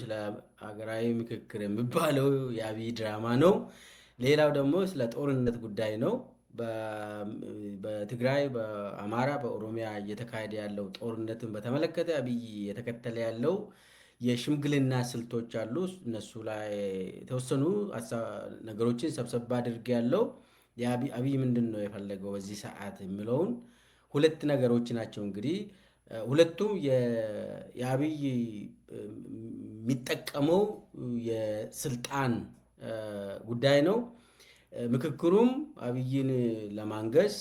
ስለ ሀገራዊ ምክክር የሚባለው የአብይ ድራማ ነው። ሌላው ደግሞ ስለ ጦርነት ጉዳይ ነው። በትግራይ፣ በአማራ፣ በኦሮሚያ እየተካሄደ ያለው ጦርነትን በተመለከተ አብይ የተከተለ ያለው የሽምግልና ስልቶች አሉ። እነሱ ላይ የተወሰኑ ነገሮችን ሰብሰብ አድርጌ ያለው አብይ ምንድን ነው የፈለገው በዚህ ሰዓት የሚለውን ሁለት ነገሮች ናቸው እንግዲህ ሁለቱም የአብይ የሚጠቀመው የስልጣን ጉዳይ ነው። ምክክሩም አብይን ለማንገስ፣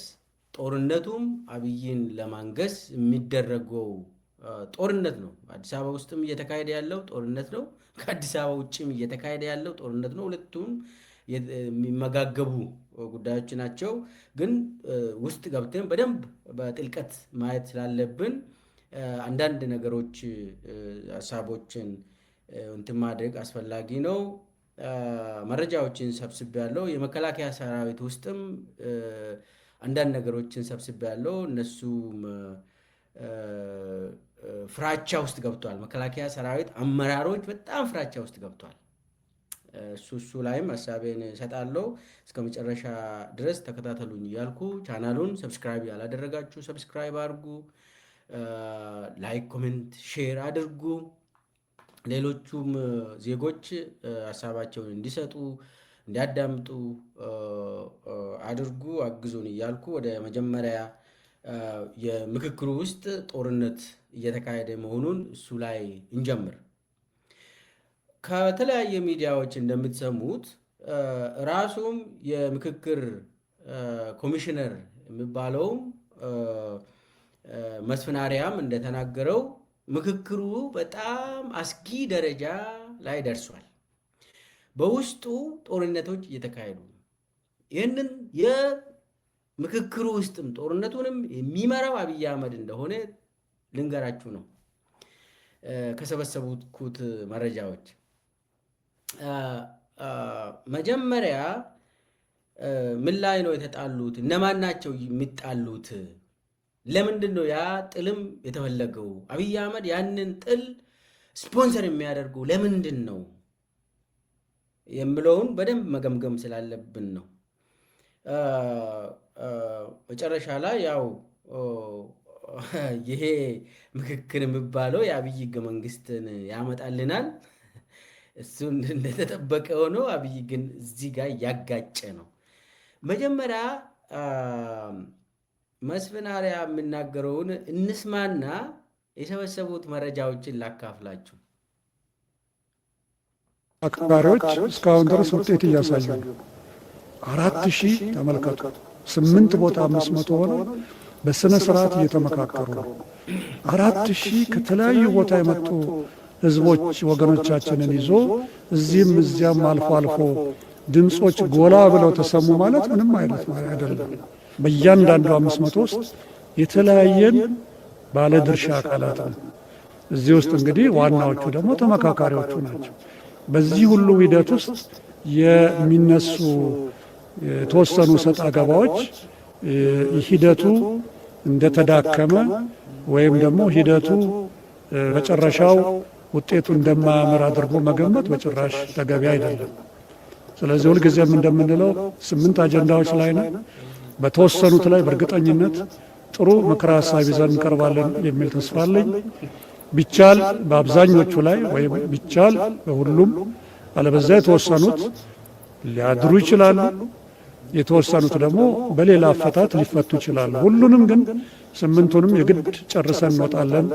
ጦርነቱም አብይን ለማንገስ የሚደረገው ጦርነት ነው። አዲስ አበባ ውስጥም እየተካሄደ ያለው ጦርነት ነው። ከአዲስ አበባ ውጭም እየተካሄደ ያለው ጦርነት ነው። ሁለቱም የሚመጋገቡ ጉዳዮች ናቸው። ግን ውስጥ ገብተን በደንብ በጥልቀት ማየት ስላለብን አንዳንድ ነገሮች ሀሳቦችን እንትን ማድረግ አስፈላጊ ነው። መረጃዎችን ሰብስቤያለሁ። የመከላከያ ሰራዊት ውስጥም አንዳንድ ነገሮችን ሰብስቤያለሁ። እነሱም ፍራቻ ውስጥ ገብቷል። መከላከያ ሰራዊት አመራሮች በጣም ፍራቻ ውስጥ ገብቷል። እሱ ላይም ሀሳቤን እሰጣለሁ። እስከ መጨረሻ ድረስ ተከታተሉኝ እያልኩ ቻናሉን ሰብስክራይብ ያላደረጋችሁ ሰብስክራይብ አድርጉ። ላይክ፣ ኮሜንት፣ ሼር አድርጉ። ሌሎቹም ዜጎች ሀሳባቸውን እንዲሰጡ እንዲያዳምጡ አድርጉ፣ አግዙን እያልኩ ወደ መጀመሪያ የምክክሩ ውስጥ ጦርነት እየተካሄደ መሆኑን እሱ ላይ እንጀምር። ከተለያየ ሚዲያዎች እንደምትሰሙት ራሱም የምክክር ኮሚሽነር የሚባለውም መስፍን አርያም እንደተናገረው ምክክሩ በጣም አስጊ ደረጃ ላይ ደርሷል። በውስጡ ጦርነቶች እየተካሄዱ ነው። ይህንን የምክክሩ ውስጥም ጦርነቱንም የሚመራው አብይ አህመድ እንደሆነ ልንገራችሁ ነው ከሰበሰቡት መረጃዎች። መጀመሪያ ምን ላይ ነው የተጣሉት? እነማን ናቸው የሚጣሉት? ለምንድን ነው ያ ጥልም የተፈለገው? አብይ አህመድ ያንን ጥል ስፖንሰር የሚያደርገው ለምንድን ነው የምለውን በደንብ መገምገም ስላለብን ነው። መጨረሻ ላይ ያው ይሄ ምክክር የሚባለው የአብይ ህገ መንግስትን ያመጣልናል። እሱ እንደተጠበቀ ሆኖ አብይ ግን እዚህ ጋር እያጋጨ ነው። መጀመሪያ መስፍን አርያም የሚናገረውን እንስማና የሰበሰቡት መረጃዎችን ላካፍላችሁ። አክባሪዎች እስካሁን ድረስ ውጤት እያሳዩ ነው። 4000 ተመልከቱ። 8 ቦታ 500 ሆነ በስነ ስርዓት እየተመካከሩ ነው። 4000 ከተለያዩ ቦታ የመጡ ህዝቦች ወገኖቻችንን ይዞ እዚህም እዚያም አልፎ አልፎ ድምጾች ጎላ ብለው ተሰሙ ማለት ምንም አይነት አይደለም። በእያንዳንዱ 500 ውስጥ የተለያየን ባለድርሻ አካላት ነው። እዚህ ውስጥ እንግዲህ ዋናዎቹ ደግሞ ተመካካሪዎቹ ናቸው። በዚህ ሁሉ ሂደት ውስጥ የሚነሱ የተወሰኑ ሰጥ አገባዎች ሂደቱ እንደተዳከመ ወይም ደግሞ ሂደቱ መጨረሻው ውጤቱ እንደማያምር አድርጎ መገመት በጭራሽ ተገቢ አይደለም። ስለዚህ ሁልጊዜም እንደምንለው 8 አጀንዳዎች ላይ ነው። በተወሰኑት ላይ በእርግጠኝነት ጥሩ ምክረ ሀሳብ ይዘን እንቀርባለን የሚል ተስፋ አለኝ። ቢቻል በአብዛኞቹ ላይ ወይም ቢቻል በሁሉም፣ አለበዛ የተወሰኑት ሊያድሩ ይችላሉ፣ የተወሰኑት ደግሞ በሌላ አፈታት ሊፈቱ ይችላሉ። ሁሉንም ግን 8ቱንም የግድ ጨርሰን እንወጣለን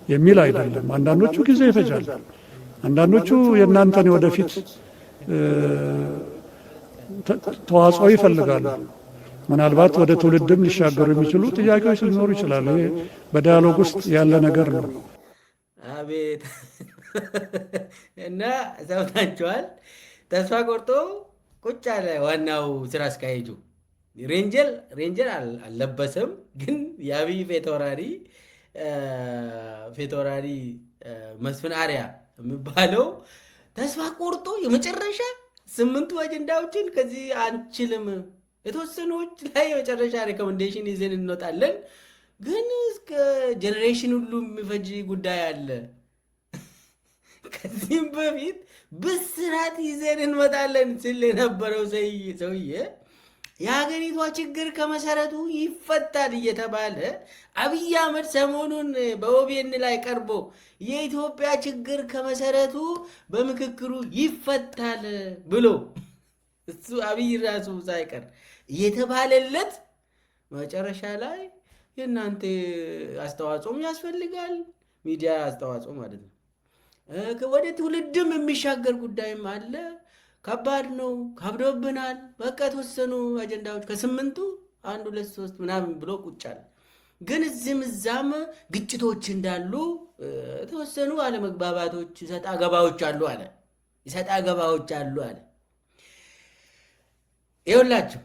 የሚል አይደለም። አንዳንዶቹ ጊዜ ይፈጃል። አንዳንዶቹ የእናንተን ወደፊት ተዋጽኦ ይፈልጋሉ። ምናልባት ወደ ትውልድም ሊሻገሩ የሚችሉ ጥያቄዎች ሊኖሩ ይችላሉ። ይሄ በዳያሎግ ውስጥ ያለ ነገር ነው። አቤት እና ሰምታችኋል። ተስፋ ቆርጦ ቁጭ አለ ዋናው ስራ አስኪያጁ። ሬንጀር አልለበሰም፣ ግን የአብይ ፌቶራሪ መስፍን አርያ የሚባለው ተስፋ ቆርጦ የመጨረሻ 8ቱ አጀንዳዎችን ከዚህ አንችልም፣ የተወሰኑዎች ላይ የመጨረሻ ሬኮሜንዴሽን ይዘን እንወጣለን፣ ግን እስከ ጀኔሬሽን ሁሉ የሚፈጅ ጉዳይ አለ ከዚህም በፊት ብስራት ይዘን እንመጣለን ሲል የነበረው ሰውዬ የሀገሪቷ ችግር ከመሰረቱ ይፈታል እየተባለ አብይ አህመድ ሰሞኑን በኦቢኤን ላይ ቀርቦ የኢትዮጵያ ችግር ከመሰረቱ በምክክሩ ይፈታል ብሎ እሱ አብይ ራሱ ሳይቀር እየተባለለት መጨረሻ ላይ የእናንተ አስተዋጽኦም ያስፈልጋል፣ ሚዲያ አስተዋጽኦ ማለት ነው። ወደ ትውልድም የሚሻገር ጉዳይም አለ። ከባድ ነው፣ ከብዶብናል። በቃ የተወሰኑ አጀንዳዎች ከ8ቱ 1 2 3 ምናምን ብሎ ቁጫል። ግን እዚህም እዛም ግጭቶች እንዳሉ የተወሰኑ አለመግባባቶች፣ ይሰጣ ገባዎች አሉ አለ። ይኸውላችሁ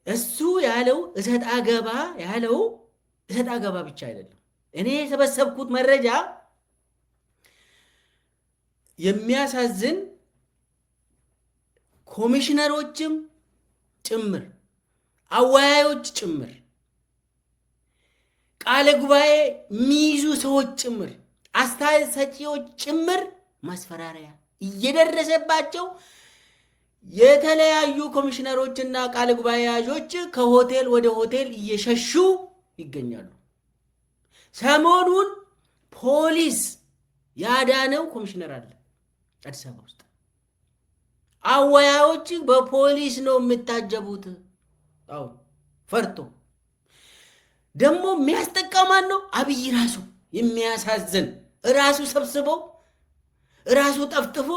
እሱ ያለው እሰጣ ገባ ብቻ አይደለም። እኔ የሰበሰብኩት መረጃ የሚያሳዝን ኮሚሽነሮችም ጭምር አወያዮች ጭምር ቃለ ጉባኤ የሚይዙ ሰዎች ጭምር አስተያየት ሰጪዎች ጭምር ማስፈራሪያ እየደረሰባቸው የተለያዩ ኮሚሽነሮችና ቃለ ጉባኤ ያዦች ከሆቴል ወደ ሆቴል እየሸሹ ይገኛሉ። ሰሞኑን ፖሊስ ያዳነው ኮሚሽነር አለ አዲስ አበባ ውስጥ። አወያዮች በፖሊስ ነው የምታጀቡት። አሁን ፈርቶ ደግሞ የሚያስጠቃማን ነው አብይ ራሱ። የሚያሳዝን ራሱ ሰብስቦ ራሱ ጠፍጥፎ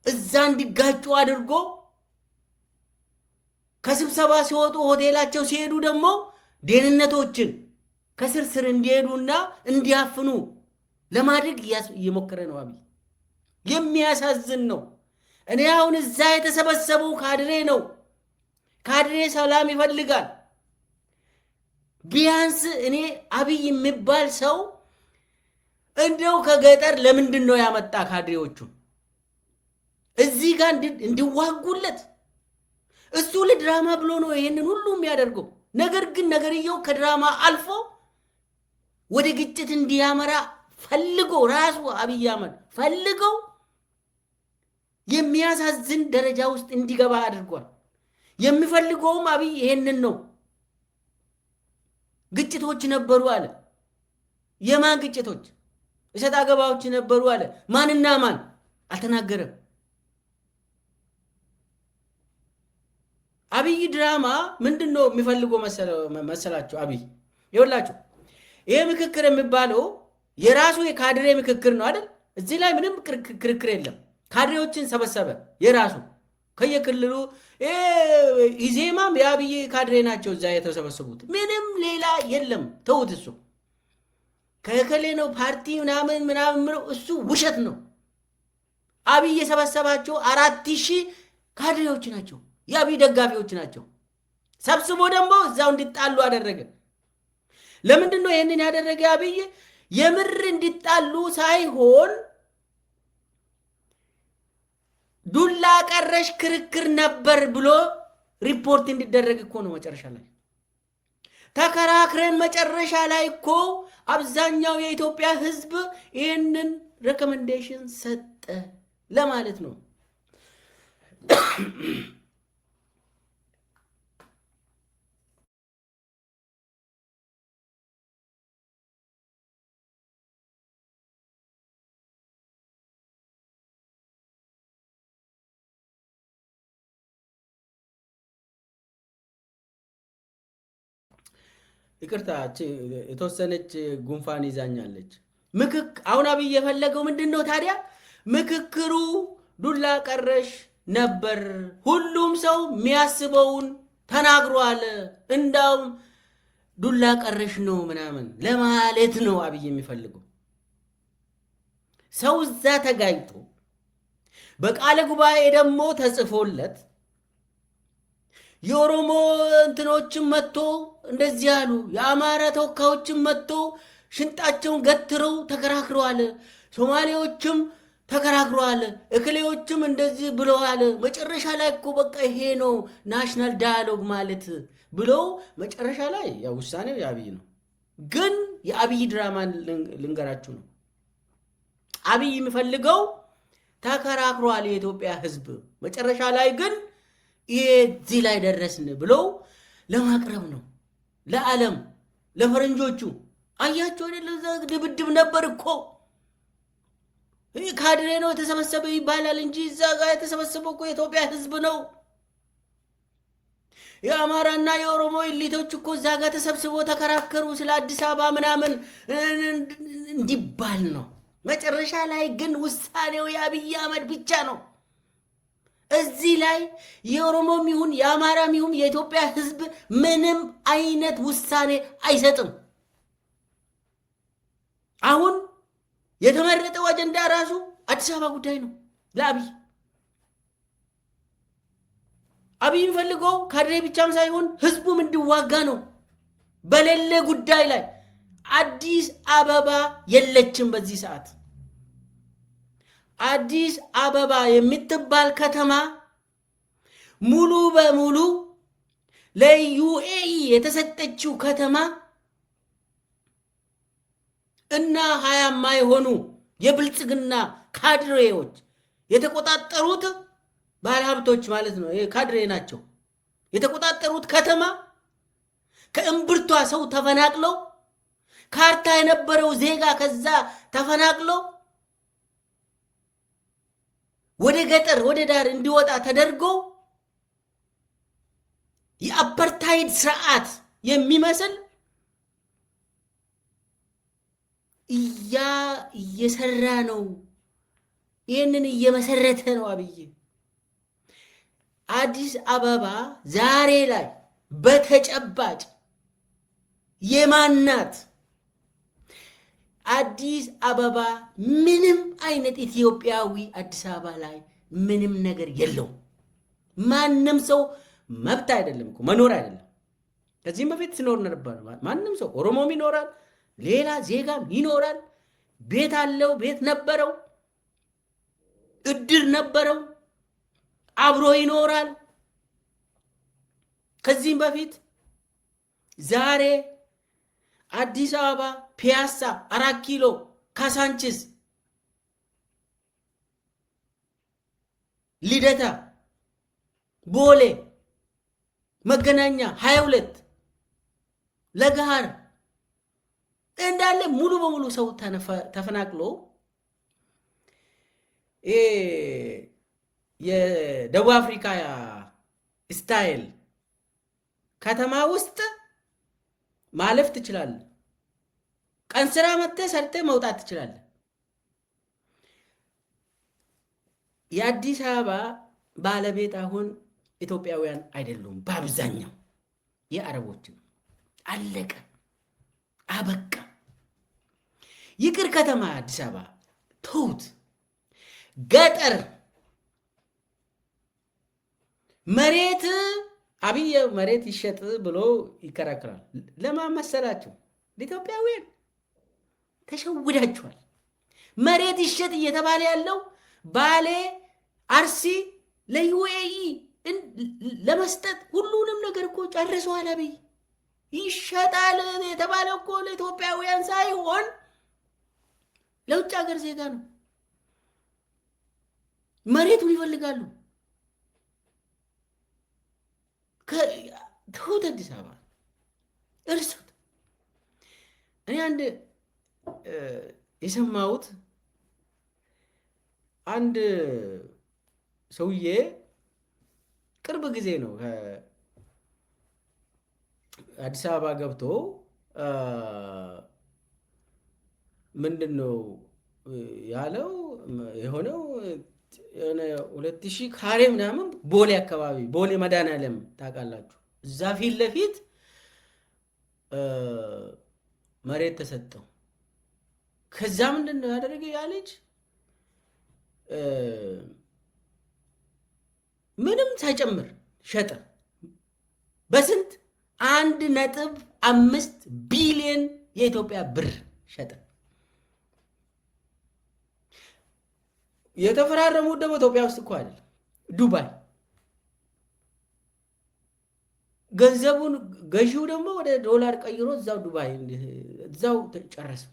እዛ እንዲጋጩ አድርጎ ከስብሰባ ሲወጡ ሆቴላቸው ሲሄዱ ደግሞ ደህንነቶችን ከስር ስር እንዲሄዱና እንዲያፍኑ ለማድረግ እየሞከረ ነው አብይ። የሚያሳዝን ነው። እኔ አሁን እዛ የተሰበሰበው ካድሬ ነው። ካድሬ ሰላም ይፈልጋል። ቢያንስ እኔ አብይ የሚባል ሰው እንደው ከገጠር ለምንድን ነው ያመጣ ካድሬዎቹ እዚህ ጋር እንዲዋጉለት? እሱ ለድራማ ብሎ ነው ይሄንን ሁሉ የሚያደርገው። ነገር ግን ነገርየው ከድራማ አልፎ ወደ ግጭት እንዲያመራ ፈልጎ ራሱ አብይ አህመድ ፈልገው የሚያሳዝን ደረጃ ውስጥ እንዲገባ አድርጓል። የሚፈልገውም አብይ ይሄንን ነው። ግጭቶች ነበሩ አለ። የማን ግጭቶች? እሰጥ አገባዎች ነበሩ አለ። ማንና ማን አልተናገረም። አብይ ድራማ ምንድነው የሚፈልገው መሰላችሁ? አብይ ይኸውላችሁ፣ ይሄ ምክክር የሚባለው የራሱ የካድሬ ምክክር ነው አይደል? እዚህ ላይ ምንም ክርክር የለም። ካድሬዎችን ሰበሰበ የራሱ ከየክልሉ። ኢዜማም የአብይ ካድሬ ናቸው እዛ የተሰበሰቡት። ምንም ሌላ የለም። ተውት። እሱ ከከሌ ነው ፓርቲ ምናምን እሱ ውሸት ነው። አብይ የሰበሰባቸው 4000 ካድሬዎች ናቸው፣ የአብይ ደጋፊዎች ናቸው። ሰብስቦ ደግሞ እዛው እንዲጣሉ አደረገ። ለምንድን ነው ይህንን ያደረገ? አብይ የምር እንዲጣሉ ሳይሆን ዱላ ቀረሽ ክርክር ነበር ብሎ ሪፖርት እንዲደረግ እኮ ነው። መጨረሻ ላይ ተከራክረን መጨረሻ ላይ እኮ አብዛኛው የኢትዮጵያ ሕዝብ ይህንን ሬኮሜንዴሽን ሰጠ ለማለት ነው። ይቅርታ የተወሰነች ጉንፋን ይዛኛለች። አሁን አብይ የፈለገው ምንድን ነው ታዲያ? ምክክሩ ዱላ ቀረሽ ነበር፣ ሁሉም ሰው የሚያስበውን ተናግሯል፣ እንዳውም ዱላ ቀረሽ ነው ምናምን ለማለት ነው አብይ የሚፈልገው። ሰው እዛ ተጋጭቶ በቃለ ጉባኤ ደግሞ ተጽፎለት የኦሮሞ እንትኖችም መጥቶ እንደዚህ ያሉ፣ የአማራ ተወካዮችም መጥቶ ሽንጣቸውን ገትረው ተከራክረዋል፣ ሶማሌዎችም ተከራክረዋል፣ እክሌዎችም እንደዚህ ብለዋል። መጨረሻ ላይ እኮ በቃ ይሄ ነው ናሽናል ዳያሎግ ማለት ብለው መጨረሻ ላይ ያው ውሳኔው የአብይ ነው። ግን የአብይ ድራማ ልንገራችሁ ነው። አብይ የሚፈልገው ተከራክሯል የኢትዮጵያ ህዝብ። መጨረሻ ላይ ግን እዚህ ላይ ደረስን ብለው ለማቅረብ ነው ለዓለም ለፈረንጆቹ። አያቸው አይደለ? ድብድብ ነበር እኮ ካድሬ ነው የተሰበሰበ ይባላል እንጂ እዛ ጋር የተሰበሰበው እኮ የኢትዮጵያ ህዝብ ነው። የአማራና የኦሮሞ ኢሊቶች እኮ እዛ ጋር ተሰብስበው ተከራከሩ ስለ አዲስ አበባ ምናምን እንዲባል ነው። መጨረሻ ላይ ግን ውሳኔው የአብይ አህመድ ብቻ ነው። እዚህ ላይ የኦሮሞም ይሁን የአማራም ይሁን የኢትዮጵያ ህዝብ ምንም አይነት ውሳኔ አይሰጥም። አሁን የተመረጠው አጀንዳ ራሱ አዲስ አበባ ጉዳይ ነው ለአብይ። አብይ የሚፈልገው ካድሬ ብቻም ሳይሆን ህዝቡም እንዲዋጋ ነው። በሌለ ጉዳይ ላይ አዲስ አበባ የለችም በዚህ ሰዓት። አዲስ አበባ የምትባል ከተማ ሙሉ በሙሉ ለዩኤኢ የተሰጠችው ከተማ እና 20 የሆኑ የብልጽግና ካድሬዎች የተቆጣጠሩት ባለሀብቶች ማለት ነው። ካድሬ ናቸው የተቆጣጠሩት ከተማ ከእምብርቷ ሰው ተፈናቅለው ካርታ የነበረው ዜጋ ከዛ ተፈናቅለው ወደ ገጠር ወደ ዳር እንዲወጣ ተደርጎ የአፓርታይድ ስርዓት የሚመስል እየሰራ ነው። ይህንን እየመሰረተ ነው አብይ። አዲስ አበባ ዛሬ ላይ በተጨባጭ የማናት? አዲስ አበባ ምንም አይነት ኢትዮጵያዊ አዲስ አበባ ላይ ምንም ነገር የለውም። ማንም ሰው መብት አይደለም እኮ መኖር አይደለም። ከዚህም በፊት ሲኖር ነበር። ማንም ሰው ኦሮሞም ይኖራል፣ ሌላ ዜጋም ይኖራል። ቤት አለው፣ ቤት ነበረው፣ እድር ነበረው፣ አብሮ ይኖራል። ከዚህም በፊት ዛሬ አዲስ አበባ ፒያሳ፣ 4 ኪሎ፣ ካሳንችስ፣ ልደታ፣ ቦሌ፣ መገናኛ 22 ለገሃር እንዳለ ሙሉ በሙሉ ሰው ተፈናቅሎ የደቡብ አፍሪካ ስታይል ከተማ ውስጥ ማለፍ ትችላለህ። ቀን ስራ መጥተህ ሰርተህ መውጣት ትችላለህ። የአዲስ አበባ ባለቤት አሁን ኢትዮጵያውያን አይደሉም። በአብዛኛው የአረቦች ነው። አለቀ፣ አበቃ። ይቅር ከተማ አዲስ አበባ ተውት። ገጠር መሬት አብይ መሬት ይሸጥ ብሎ ይከራከራል። ለማን መሰላችሁ? ለኢትዮጵያውያን። ተሸውዳችኋል። መሬት ይሸጥ እየተባለ ያለው ባሌ፣ አርሲ ለዩኤኢ ለመስጠት ሁሉንም ነገር እኮ ጨርሰዋል አብይ። ይሸጣል የተባለው እኮ ለኢትዮጵያውያን ሳይሆን ለውጭ ሀገር ዜጋ ነው። መሬቱን ይፈልጋሉ። ተውት፣ አዲስ አበባ እርሱት። እኔ አንድ የሰማሁት አንድ ሰውዬ ቅርብ ጊዜ ነው አዲስ አበባ ገብቶ ምንድን ነው ያለው የሆነው 2000 ካሬ ምናምን ቦሌ አካባቢ ቦሌ መድኃኒዓለም ታውቃላችሁ፣ እዛ ፊት ለፊት መሬት ተሰጠው። ከዛ ምንድን ነው ያደረገ ያ ልጅ ምንም ሳይጨምር ሸጠ። በስንት 1.5 ቢሊዮን የኢትዮጵያ ብር ሸጠ። የተፈራረሙት ደግሞ ኢትዮጵያ ውስጥ እኮ አይደለም፣ ዱባይ። ገንዘቡን ገዢው ደግሞ ወደ ዶላር ቀይሮ እዛው ዱባይ እዛው ጨረሰ።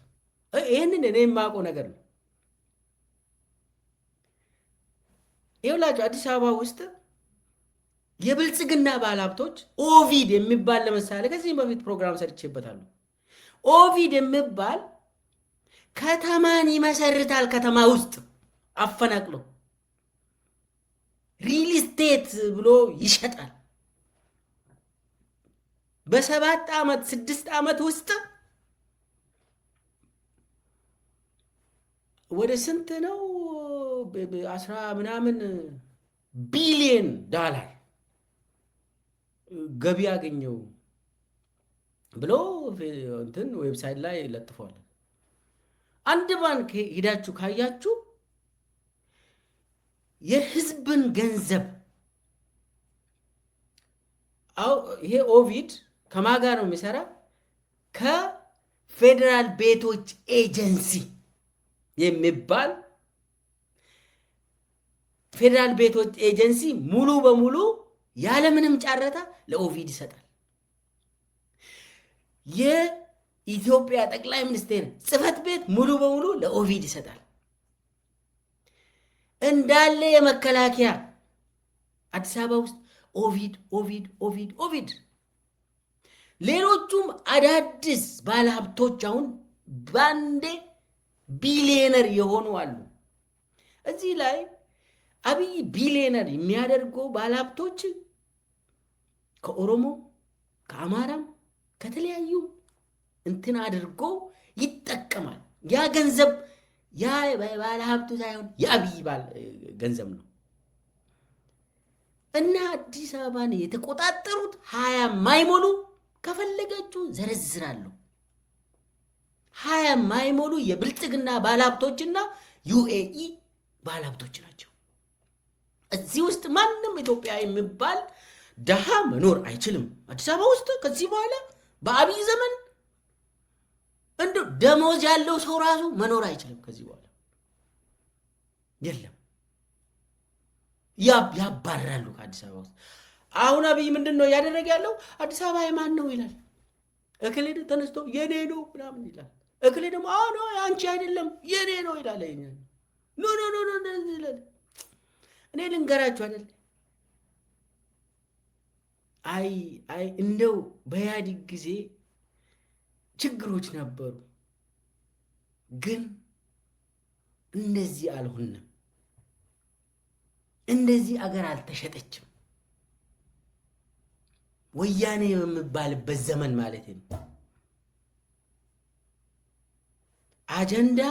ይህንን እኔ የማውቀው ነገር ነው። ይኸውላችሁ አዲስ አበባ ውስጥ የብልጽግና ባለሀብቶች ኦቪድ የሚባል ለምሳሌ ከዚህም በፊት ፕሮግራም ሰርቼበታለሁ። ኦቪድ የሚባል ከተማን ይመሰርታል። ከተማ ውስጥ አፈናቅሎ ሪል ስቴት ብሎ ይሸጣል። በ7 ዓመት 6 ዓመት ውስጥ ወደ ስንት ነው 10 ምናምን ቢሊየን ዶላር ገቢ ያገኘው ብሎ እንትን ዌብሳይት ላይ ለጥፏል። አንድ ባንክ ሄዳችሁ ካያችሁ የህዝብን ገንዘብ ይሄ ኦቪድ ከማጋ ነው የሚሰራ ከፌዴራል ቤቶች ኤጀንሲ የሚባል ፌዴራል ቤቶች ኤጀንሲ ሙሉ በሙሉ ያለምንም ጫረታ ለኦቪድ ይሰጣል። የኢትዮጵያ ጠቅላይ ሚኒስቴር ጽህፈት ቤት ሙሉ በሙሉ ለኦቪድ ይሰጣል። እንዳለ የመከላከያ አዲስ አበባ ውስጥ ኦቪድ ኦቪድ ኦቪድ ኦቪድ። ሌሎቹም አዳዲስ ባለሀብቶች አሁን ባንዴ ቢሊየነር የሆኑ አሉ። እዚህ ላይ አብይ ቢሊየነር የሚያደርገው ባለሀብቶች ከኦሮሞ ከአማራም ከተለያዩ እንትን አድርጎ ይጠቀማል። ያ ገንዘብ ያ ባለሀብቱ ሳይሆን የአብይ ገንዘብ ነው። እና አዲስ አበባን የተቆጣጠሩት 20 ማይሞሉ ከፈለጋችሁ ዘረዝራለሁ 20 ማይሞሉ የብልጽግና ባለሀብቶችና ዩኤኢ ባለሀብቶች ናቸው። እዚህ ውስጥ ማንም ኢትዮጵያ የሚባል ደሃ መኖር አይችልም። አዲስ አበባ ውስጥ ከዚህ በኋላ በአብይ ዘመን እንዶ ደሞዝ ያለው ሰው ራሱ መኖር አይችልም። ከዚህ በኋላ የለም፣ ያባራሉ ከአዲስ አበባ ውስጥ። አሁን አብይ ምንድን ነው እያደረገ ያለው? አዲስ አበባ የማን ነው ይላል። እክሌ ተነስቶ የኔ ነው ምናምን ይላል። እክሌ ደግሞ ኖ አንቺ አይደለም የኔ ነው ይላል። ኖ ኖ ኖ ኖ ይላል። እኔ ልንገራችሁ አይደል፣ አይ እንደው በኢህአዴግ ጊዜ ችግሮች ነበሩ፣ ግን እንደዚህ አልሆንም። እንደዚህ አገር አልተሸጠችም። ወያኔ የሚባልበት ዘመን ማለት ነው። አጀንዳ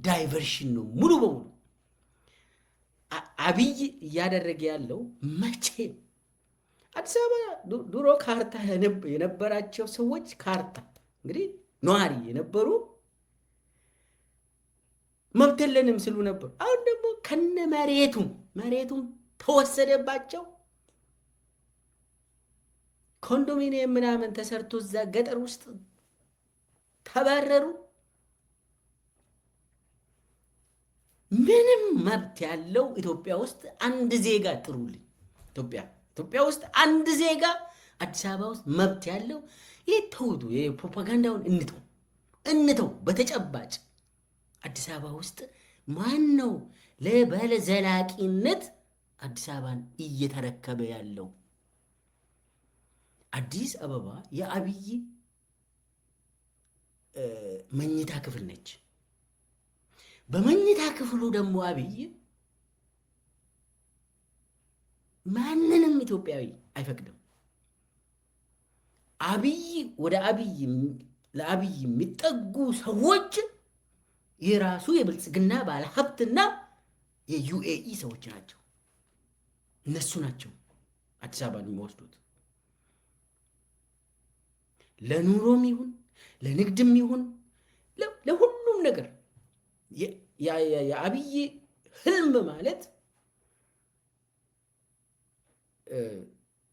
ዳይቨርሽን ነው ሙሉ በሙሉ አብይ እያደረገ ያለው። መቼም አዲስ አበባ ድሮ ካርታ የነበራቸው ሰዎች ካርታ እንግዲህ ነዋሪ የነበሩ መብት የለንም ስሉ ነበሩ። አሁን ደግሞ ከነ መሬቱም ተወሰደባቸው። ኮንዶሚኒየም ምናምን ተሰርቶ እዛ ገጠር ውስጥ ተባረሩ። ምንም መብት ያለው ኢትዮጵያ ውስጥ አንድ ዜጋ ጥሩልኝ። ኢትዮጵያ ውስጥ አንድ ዜጋ አዲስ አበባ ውስጥ መብት ያለው ተውቱ። የፕሮፓጋንዳውን እንተው። በተጨባጭ አዲስ አበባ ውስጥ ማን ነው ለባለ ዘላቂነት አዲስ አበባን እየተረከበ ያለው? አዲስ አበባ የአብይ መኝታ ክፍል ነች። በመኝታ ክፍሉ ደግሞ አብይ ማንንም ኢትዮጵያዊ አይፈቅድም። ለአብይ የሚጠጉ ሰዎች የራሱ የብልጽግና ባለሀብትና የዩኤኢ ሰዎች ናቸው። እነሱ ናቸው አዲስ አበባን የሚወስዱት። ለኑሮም ይሁን ለንግድም ይሁን ለሁሉም ነገር የአብይ ህልም ማለት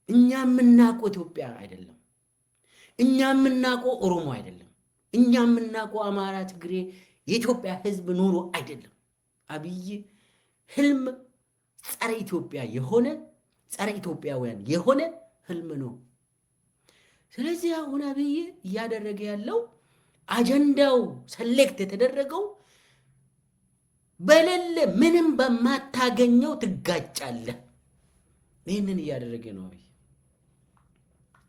እኛ የምናውቀው ኢትዮጵያ አይደለም። እኛ የምናውቀው ኦሮሞ አይደለም። እኛ የምናውቀው አማራ፣ ትግሬ፣ የኢትዮጵያ ህዝብ ኑሮ አይደለም። አብይ ህልም ጸረ ኢትዮጵያውያን የሆነ ህልም ነው። ስለዚህ አሁን አብይ እያደረገ ያለው አጀንዳው ሰሌክት የተደረገው በሌለ ምንም በማታገኘው ትጋጫለህ። ይህንን እያደረገ ነው አብይ።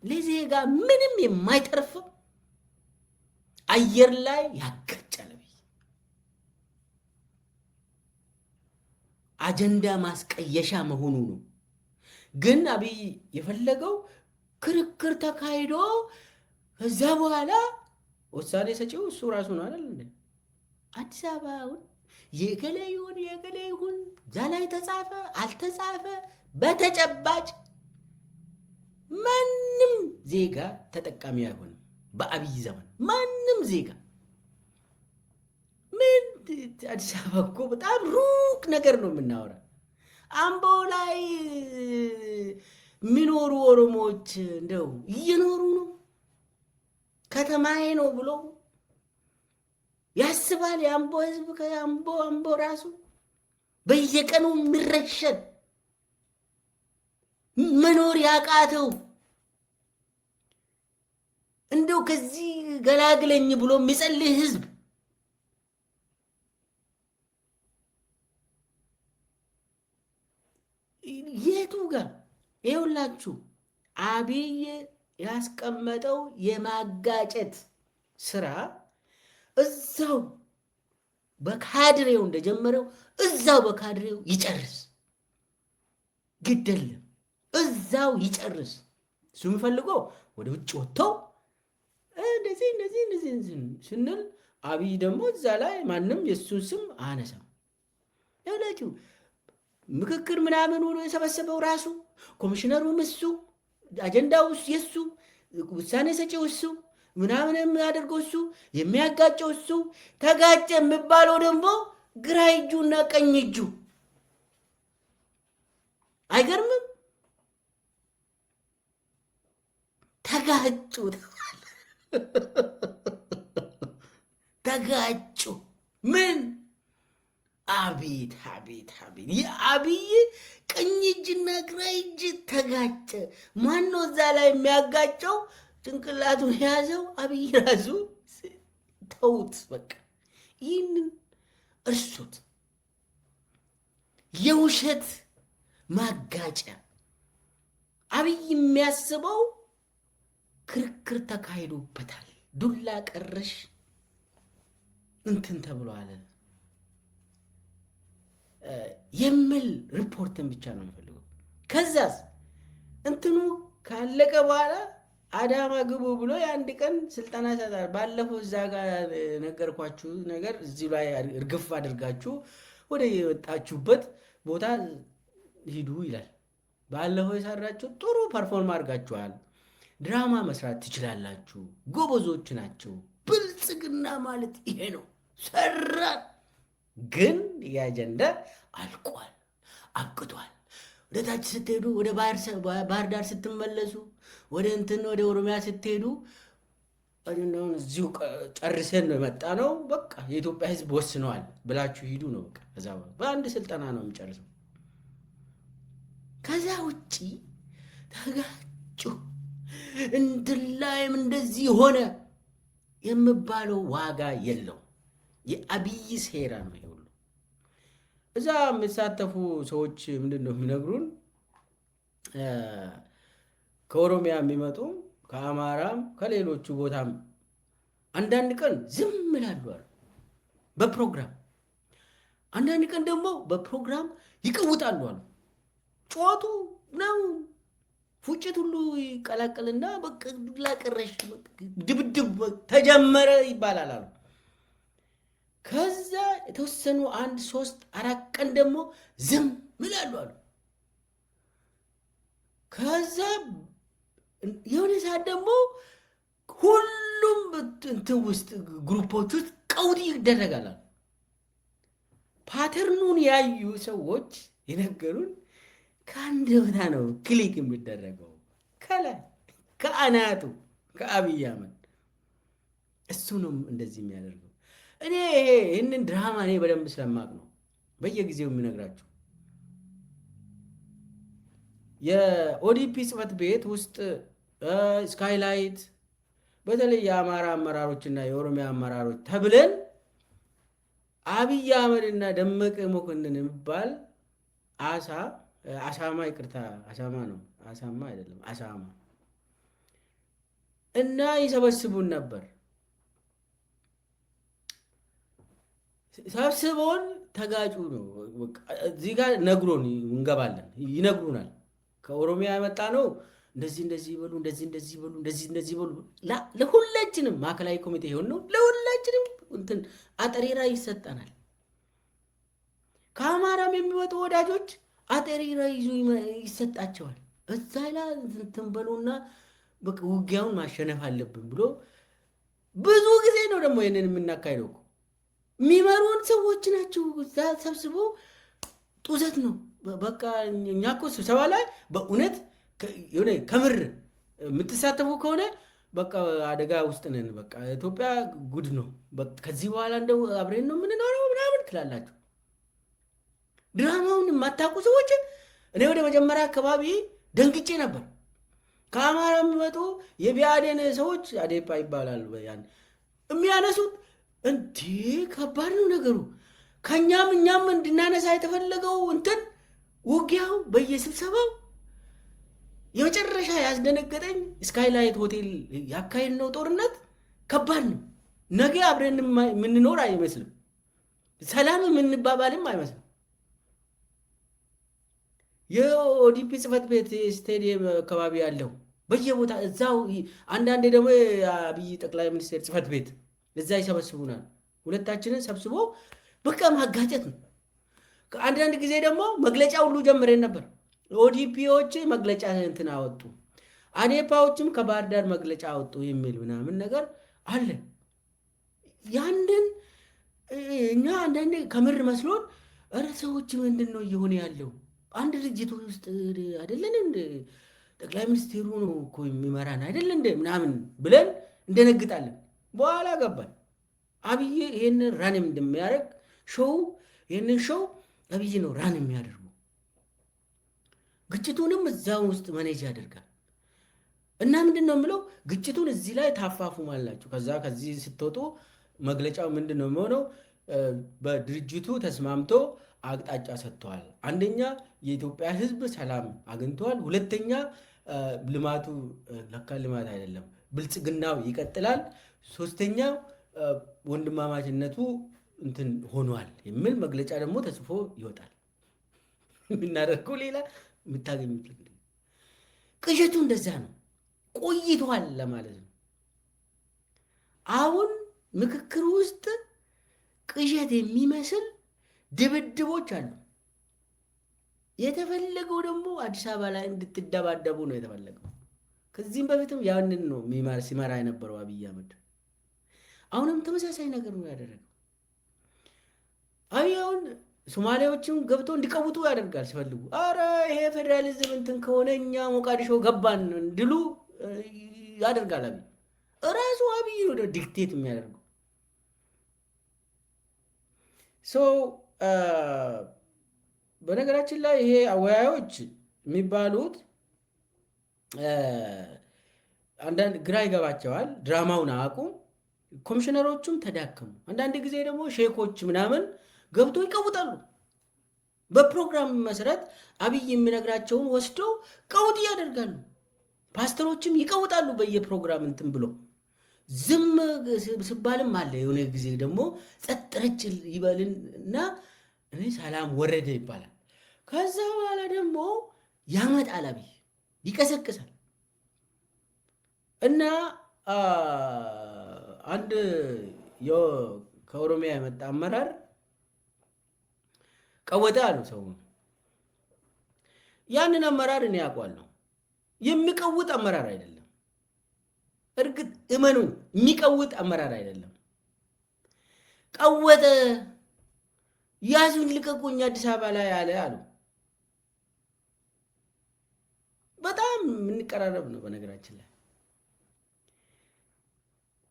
ለዜጋ ምንም የማይተርፍ አየር ላይ ያጋጫል አብይ። አጀንዳ ማስቀየሻ መሆኑ ነው። ግን አብይ የፈለገው ክርክር ተካሂዶ ከዛ በኋላ ውሳኔ ሰጪው እሱ ራሱ ነው አይደል እንዴ? አዲስ አበባውን የገሌ ይሁን እዛ ላይ ተጻፈ አልተጻፈ በተጨባጭ ማንም ዜጋ ተጠቃሚ አይሆንም። በአብይ ዘመን ማንም ዜጋ ምን አዲስ አበባ እኮ በጣም ሩቅ ነገር ነው የምናወራ። አምቦ ላይ የሚኖሩ ኦሮሞዎች እንደው እየኖሩ ነው ከተማዬ ነው ብሎ ያስባል። የአምቦ ህዝብ አምቦ ራሱ በየቀኑ የሚረሸን መኖር ያቃተው እንደው ከዚህ ገላግለኝ ብሎ የሚጸልይ ህዝብ የቱ ጋር ይኸውላችሁ አብይ ያስቀመጠው የማጋጨት ስራ እዛው በካድሬው እንደጀመረው እዛው በካድሬው ይጨርስ፣ ግደለም እዛው ይጨርስ። እሱ የሚፈልገው ወደ ውጭ ወጥተው እንደዚህ ስንል አብይ ደግሞ እዛ ላይ ማንም የእሱን ስም አነሳም። ይኸውላችሁ ምክክር ምናምን ሆኖ የሰበሰበው ራሱ ኮሚሽነሩም እሱ፣ አጀንዳው የሱ፣ ውሳኔ ሰጪው እሱ፣ ምናምን የሚያደርገው እሱ፣ የሚያጋጨው እሱ። ተጋጨ የሚባለው ደግሞ ግራ እጁና ቀኝ እጁ። አይገርምም? ተጋጩ ተጋጩ። ምን አቤት አቤት አቤት! የአብይ ቀኝ እጅና ግራ እጅ ተጋጨ። ማነው እዛ ላይ የሚያጋጨው? ጭንቅላቱን የያዘው አብይ ራሱ። ተውት በቃ፣ ይህንን እርሱት። የውሸት ማጋጫ አብይ የሚያስበው ክርክር ተካሂዶበታል፣ ዱላ ቀረሽ እንትን ተብሏል የሚል ሪፖርትን ብቻ ነው የሚፈልገው። ከዛስ እንትኑ ካለቀ በኋላ አዳማ ግቡ ብሎ የአንድ ቀን ስልጠና ይሰጣል። ባለፈው እዛ ጋር ነገርኳችሁ ነገር እዚህ ላይ እርግፍ አድርጋችሁ ወደ የወጣችሁበት ቦታ ሂዱ ይላል። ባለፈው የሰራችሁ ጥሩ ፐርፎርም አድርጋችኋል፣ ድራማ መስራት ትችላላችሁ፣ ጎበዞች ናቸው። ብልጽግና ማለት ይሄ ነው። ሰራን። ግን የአጀንዳ አልቋል፣ አቅቷል። ወደ ታች ስትሄዱ፣ ወደ ባህር ዳር ስትመለሱ፣ ወደ ኦሮሚያ ስትሄዱ አጀንዳውን እዚሁ ጨርሰን ነው የመጣ ነው፣ በቃ የኢትዮጵያ ሕዝብ ወስነዋል ብላችሁ ሂዱ ነው በቃ። ከዛ በአንድ ስልጠና ነው የሚጨርሰው። ከዛ ውጪ ተጋጩ እንትን ላይም እንደዚህ ሆነ የሚባለው ዋጋ የለው። የአብይ ሴራ ነው ይሁሉ። እዛ የሚሳተፉ ሰዎች ምንድን ነው የሚነግሩን? ከኦሮሚያ የሚመጡ ከአማራም ከሌሎቹ ቦታም አንዳንድ ቀን ዝም ይላሉ አሉ በፕሮግራም፣ አንዳንድ ቀን ደግሞ በፕሮግራም ይቀውጣሉ አሉ። ጨዋቱ ነው ፉጭት ሁሉ ይቀላቀልና በቃ ላቀረሽ ድብድብ ተጀመረ ይባላል አሉ። ከዛ የተወሰኑ 1 3 4 ቀን ደግሞ ዝም ይላሉ አሉ። ከዛ የሆነ ሰዓት ደግሞ ሁሉም እንትን ውስጥ ግሩፖች ውስጥ ቀውጢ ይደረጋል አሉ። ፓተርኑን ያዩ ሰዎች የነገሩን ከአንድ ቦታ ነው ክሊክ የሚደረገው፣ ከላይ ከአናቱ ከአብይ አህመድ። እሱ ነው እንደዚህ የሚያደርገው። እኔ ይህንን ድራማ እኔ በደንብ ስለማቅ ነው በየጊዜው የሚነግራቸው። የኦዲፒ ጽሕፈት ቤት ውስጥ ስካይላይት፣ በተለይ የአማራ አመራሮችና የኦሮሚያ አመራሮች ተብለን አብይ አህመድና ደመቀ መኮንን የሚባል አሳማ ይቅርታ፣ አሳማ ነው፣ አሳማ አይደለም፣ አሳማ እና ይሰበስቡን ነበር። ሰብስቦን ተጋጩ ነው። እዚህ ጋር ነግሮን እንገባለን፣ ይነግሩናል። ከኦሮሚያ የመጣ ነው፣ እንደዚህ እንደዚህ ይበሉ፣ እንደዚህ እንደዚህ ይበሉ፣ እንደዚህ እንደዚህ ይበሉ። ለሁላችንም ማዕከላዊ ኮሚቴ ይሆን ነው፣ ለሁላችንም እንትን አጠሬራ ይሰጠናል። ከአማራም የሚወጡ ወዳጆች አጠሬራ ይዞ ይሰጣቸዋል። እዛ ላይ እንትን በሉና በቃ ውጊያውን ማሸነፍ አለብን ብሎ ብዙ ጊዜ ነው ደግሞ ይህንን የምናካሂደው። የሚመሩን ሰዎች ናቸው። እዛ ሰብስቦ ጡዘት ነው በቃ። እኛ እኮ ስብሰባ ላይ በእውነት ከምር የምትሳተፉ ከሆነ በቃ አደጋ ውስጥ ነን። በቃ ኢትዮጵያ ጉድ ነው። ከዚህ በኋላ እንደው አብሬን ነው የምንኖረው ምናምን ትላላችሁ። ድራማውን የማታውቁ ሰዎች እኔ ወደ መጀመሪያ አካባቢ ደንግጬ ነበር። ከአማራ የሚመጡ የቢአዴን ሰዎች አዴፓ ይባላሉ ያን የሚያነሱት እንዴ ከባድ ነው ነገሩ። ከኛም እኛም እንድናነሳ የተፈለገው እንትን ውጊያው በየስብሰባው የመጨረሻ ያስደነገጠኝ ስካይላይት ሆቴል ያካሄድነው ጦርነት ከባድ ነው። ነገ አብረን የምንኖር አይመስልም። ሰላም የምንባባልም አይመስልም። የኦዲፒ ጽህፈት ቤት ስቴዲየም አካባቢ ያለው በየቦታ እዛው፣ አንዳንዴ ደግሞ የአብይ ጠቅላይ ሚኒስቴር ጽህፈት ቤት እዛ ይሰበስቡናል። ሁለታችንን ሰብስቦ በቃ ማጋጨት ነው። አንዳንድ ጊዜ ደግሞ መግለጫ ሁሉ ጀምረን ነበር። ኦዲፒዎች መግለጫ እንትን አወጡ፣ አዴፓዎችም ከባህር ዳር መግለጫ አወጡ የሚል ምናምን ነገር አለ። ያንን እኛ አንዳንዴ ከምር መስሎን ኧረ ሰዎች ምንድን ነው እየሆነ ያለው? አንድ ድርጅት ውስጥ አይደለን እንደ ጠቅላይ ሚኒስቴሩ ነው እኮ የሚመራን አይደለ እንደ ምናምን ብለን እንደነግጣለን። በኋላ ገባን አብይ ይህንን ራን እንደሚያደርግ ይህንን ሾው አብይ ነው ራን የሚያደርጉ። ግጭቱንም እዛው ውስጥ መኔጅ ያደርጋል። እና ምንድን ነው የምለው ግጭቱን እዚህ ላይ ታፋፉማላችሁ። ከዚህ ስትወጡ መግለጫው ምንድን ነው የሚሆነው? በድርጅቱ ተስማምቶ አቅጣጫ ሰጥተዋል። አንደኛ የኢትዮጵያ ሕዝብ ሰላም አግኝተዋል። ሁለተኛ ልማቱ ለካ ልማት አይደለም ብልጽግናው ይቀጥላል። ሶስተኛ ወንድማማችነቱ እንትን ሆኗል የሚል መግለጫ ደግሞ ተጽፎ ይወጣል። የምናደርገው ሌላ የምታገኙት ቅዠቱ እንደዛ ነው። ቆይቷል ለማለት ነው። አሁን ምክክር ውስጥ ቅዠት የሚመስል ድብድቦች አሉ። የተፈለገው ደግሞ አዲስ አበባ ላይ እንድትደባደቡ ነው የተፈለገው። ከዚህም በፊትም ያንን ነው ሲመራ የነበረው አብይ አህመድ። አሁንም ተመሳሳይ ነገር ነው ያደረገው። አሁን ሶማሌዎችም ገብቶ እንዲቀውጡ ያደርጋል ሲፈልጉ። አረ ይሄ ፌዴራሊዝም እንትን ከሆነ እኛ ሞቃዲሾ ገባን እንድሉ ያደርጋል አብይ። እራሱ አብይ ወደ ዲክቴት የሚያደርገው በነገራችን ላይ ይሄ አወያዮች የሚባሉት አንዳንድ ግራ ይገባቸዋል። ድራማውን አያውቁም። ኮሚሽነሮቹም ተዳከሙ። አንዳንድ ጊዜ ደግሞ ሼኮች ምናምን ገብቶ ይቀውጣሉ። በፕሮግራም መሰረት አብይ የሚነግራቸውን ወስደው ቀውጥ ያደርጋሉ። ፓስተሮችም ይቀውጣሉ በየፕሮግራም እንትን ብሎ ዝም ስባልም አለ። የሆነ ጊዜ ደግሞ ጸጥ ረጭ ይበልና እኔ ሰላም ወረደ ይባላል። ከዛ በኋላ ደግሞ ያመጣል አብይ ይቀሰቅሳል። እና አንድ ከኦሮሚያ የመጣ አመራር ቀወጠ አሉ ሰው። ያንን አመራር እኔ ያውቀዋለሁ። የሚቀውጥ አመራር አይደለም። እርግጥ እመኑኝ፣ የሚቀውጥ አመራር አይደለም። ቀወጠ፣ ያዙን ልቀቁኝ አዲስ አበባ ላይ አለ አሉ። በጣም የምንቀራረብ ነው በነገራችን ላይ።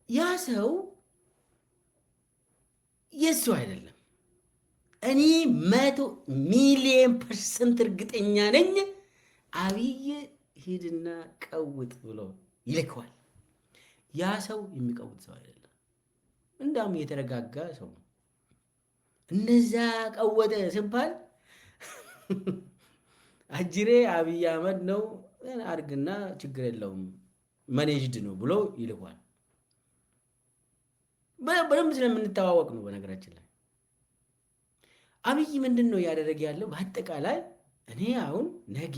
ያ ሰው የሱ አይደለም። እኔ 100,000,000% እርግጠኛ ነኝ አብይ ሂድና ቀውጥ ብሎ ይልከዋል። ያ ሰው የሚቀውጥ ሰው አይደለም። እንዳውም የተረጋጋ ሰው ነው። እነዛ ቀወጠ ሲባል አጅሬ አብይ አህመድ ነው አድርግና ችግር የለውም ማኔጅድ ነው ብሎ ይልኳል። በደንብ ስለምንተዋወቅ ነው። በነገራችን ላይ አብይ ምንድን ነው እያደረገ ያለው? በአጠቃላይ እኔ አሁን ነገ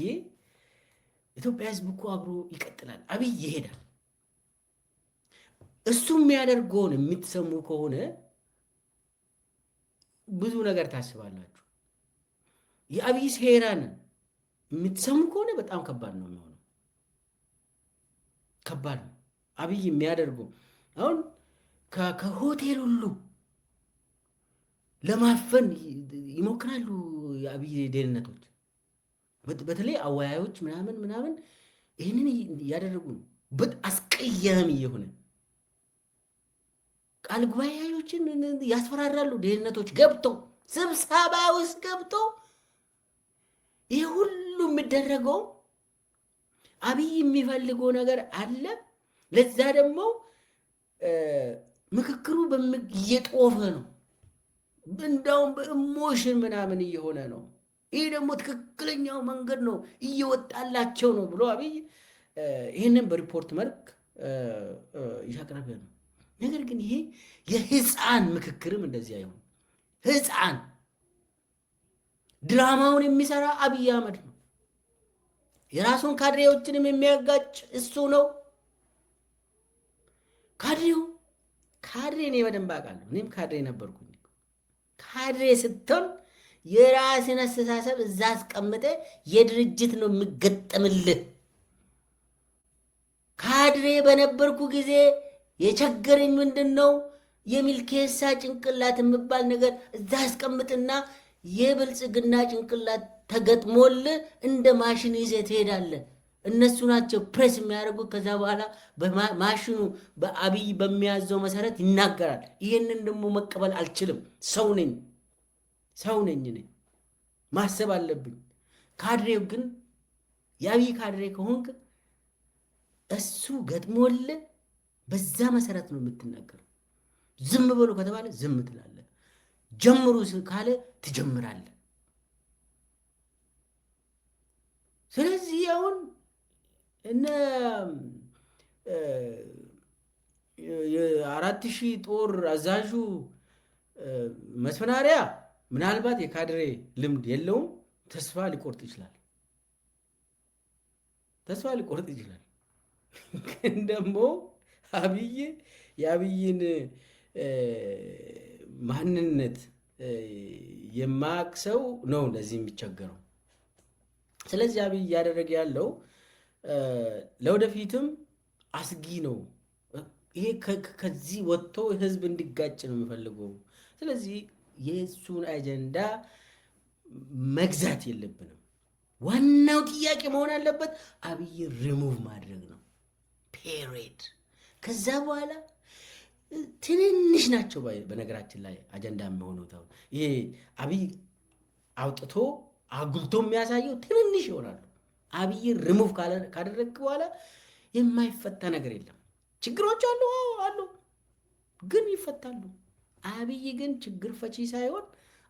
ኢትዮጵያ ሕዝብ እኮ አብሮ ይቀጥላል። አብይ ይሄዳል። እሱ የሚያደርገውን የምትሰሙ ከሆነ ብዙ ነገር ታስባላችሁ። የአብይ ሴራን የምትሰሙ ከሆነ በጣም ከባድ ነው የሚሆነው። ከባድ ነው። አብይ የሚያደርገው አሁን ከሆቴል ሁሉ ለማፈን ይሞክራሉ የአብይ ደህንነቶች፣ በተለይ አወያዮች ምናምን ይህንን እያደረጉ ነው። አስቀያሚ የሆነ ቃል ጉባኤዎችን ያስፈራራሉ ደህንነቶች ገብተው ስብሰባ ውስጥ ገብተው። ይህ ሁሉ የሚደረገው አብይ የሚፈልገው ነገር አለ። ለዛ ደግሞ ምክክሩ እየጦፈ ነው። እንዳውም በኢሞሽን ምናምን እየሆነ ነው። ይህ ደግሞ ትክክለኛው መንገድ ነው እየወጣላቸው ነው ብሎ አብይ ይህንን በሪፖርት መልክ እያቀረበ ነው። ነገር ግን ይሄ የህፃን ምክክርም እንደዚህ አይሆን። ህፃን ድራማውን የሚሰራ አብይ አህመድ ነው። የራሱን ካድሬዎችንም የሚያጋጭ እሱ ነው። ካድሬ እኔ በደንብ አውቃለሁ። እኔም ካድሬ ነበርኩኝ። ካድሬ ስትሆን የራስን አስተሳሰብ እዛ አስቀምጠ የድርጅት ነው የሚገጠምልህ። ካድሬ በነበርኩ ጊዜ የቸገረኝ ምንድን ነው? የሚልኬሳ ጭንቅላት የሚባል ነገር እዛ አስቀምጥና የብልጽግና ጭንቅላት ተገጥሞልህ እንደ ማሽን ይዘህ ትሄዳለህ። እነሱ ናቸው ፕሬስ የሚያደርጉት። ከዛ በኋላ ማሽኑ በአብይ በሚያዘው መሰረት ይናገራል። ይህንን ደግሞ መቀበል አልችልም። ሰው ነኝ እኔ ማሰብ አለብኝ። ካድሬው ግን የአብይ ካድሬ ከሆንክ እሱ ገጥሞልህ በዛ መሰረት ነው የምትናገረው። ዝም በሉ ከተባለ ዝም ትላለህ። ጀምሩ ካለ ትጀምራለህ። ስለዚህ አሁን እነ 4000 ጦር አዛዡ መስፈናሪያ ምናልባት የካድሬ ልምድ የለውም። ተስፋ ሊቆርጥ ይችላል። ግን ደግሞ አብይ የአብይን ማንነት የማያውቅ ሰው ነው እንደዚህ የሚቸገረው። ስለዚህ አብይ እያደረገ ያለው ለወደፊትም አስጊ ነው። ይሄ ከዚህ ወጥቶ ህዝብ እንዲጋጭ ነው የሚፈልገው። ስለዚህ የእሱን አጀንዳ መግዛት የለብንም። ዋናው ጥያቄ መሆን ያለበት አብይ ሪሙቭ ማድረግ ነው። ፔሬድ። ከዛ በኋላ ትንንሽ ናቸው በነገራችን ላይ አጀንዳ የሚሆኑት። ይሄ አብይ አውጥቶ አጉልቶ የሚያሳየው ትንንሽ ይሆናሉ። አብይ ሪሙቭ ካደረግ በኋላ የማይፈታ ነገር የለም። ችግሮች አሉ፣ ግን ይፈታሉ። አብይ ግን ችግር ፈቺ ሳይሆን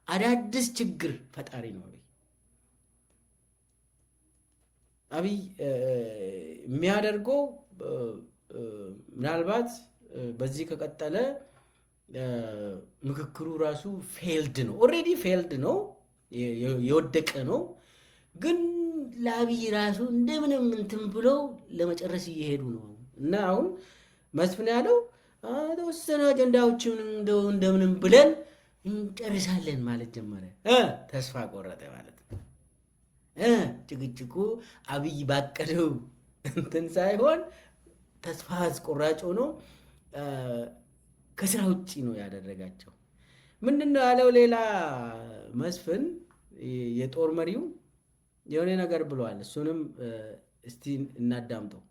አዳዲስ ችግር ፈጣሪ ነው። አብይ የሚያደርገው ምናልባት በዚህ ከቀጠለ ምክክሩ ራሱ ፌልድ ነው። ኦልሬዲ ፌልድ ነው፣ የወደቀ ነው። ግን ለአብይ ራሱ እንደምንም እንትን ብለው ለመጨረስ እየሄዱ ነው። እና አሁን መስፍን ያለው ተወሰነ አጀንዳዎችን እንደምንም ብለን እንጨርሳለን ማለት ጀመረ። ተስፋ ቆረጠ ማለት ነው። ጭቅጭቁ አብይ ባቀደው እንትን ሳይሆን ተስፋ አስቆራጭ ሆኖ ከስራ ውጭ ነው ያደረጋቸው። ምንድን ነው ያለው? ሌላ መስፍን የጦር መሪው የሆነ ነገር ብለዋል። እሱንም እስቲ እናዳምጠው።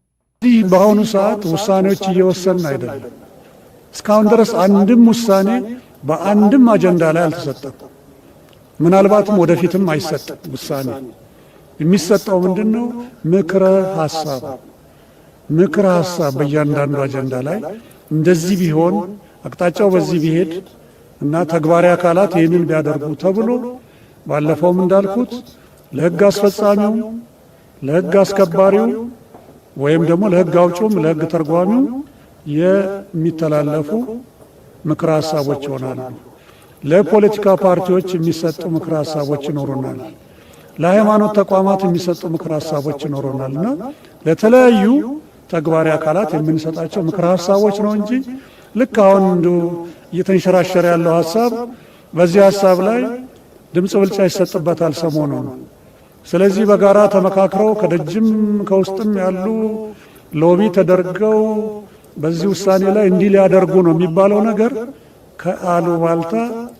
ይህ በአሁኑ ሰዓት ውሳኔዎች እየወሰንን አይደለም። እስካሁን ድረስ አንድም ውሳኔ በአንድም አጀንዳ ላይ አልተሰጠም። ምናልባትም ወደፊትም አይሰጥም። ውሳኔ የሚሰጠው ምንድን ነው? ምክረ ሀሳብ በእያንዳንዱ አጀንዳ ላይ እንደዚህ ቢሆን አቅጣጫው በዚህ ቢሄድ እና ተግባራዊ አካላት ይህንን ቢያደርጉ ተብሎ ባለፈውም እንዳልኩት ለሕግ አስፈጻሚው፣ ለሕግ አስከባሪው ወይም ደግሞ ለሕግ አውጪውም ለሕግ ተርጓሚው የሚተላለፉ ምክረ ሀሳቦች ይሆናሉ። ለፖለቲካ ፓርቲዎች የሚሰጡ ምክረ ሀሳቦች ይኖሩናል። ለሃይማኖት ተቋማት የሚሰጡ ምክረ ሀሳቦች ይኖሩናል እና ለተለያዩ ተግባራዊ አካላት የምንሰጣቸው ምክረ ሀሳቦች ነው እንጂ ልክ አሁን እንዲሁ እየተንሸራሸረ ያለው ሀሳብ በዚህ ሀሳብ ላይ ድምፅ ብልጫ ይሰጥበታል ሰሞኑን። ስለዚህ በጋራ ተመካክረው ከደጅም ከውስጥም ያሉ ሎቢ ተደርገው በዚህ ውሳኔ ላይ እንዲህ ሊያደርጉ ነው የሚባለው ነገር ከአሉባልታ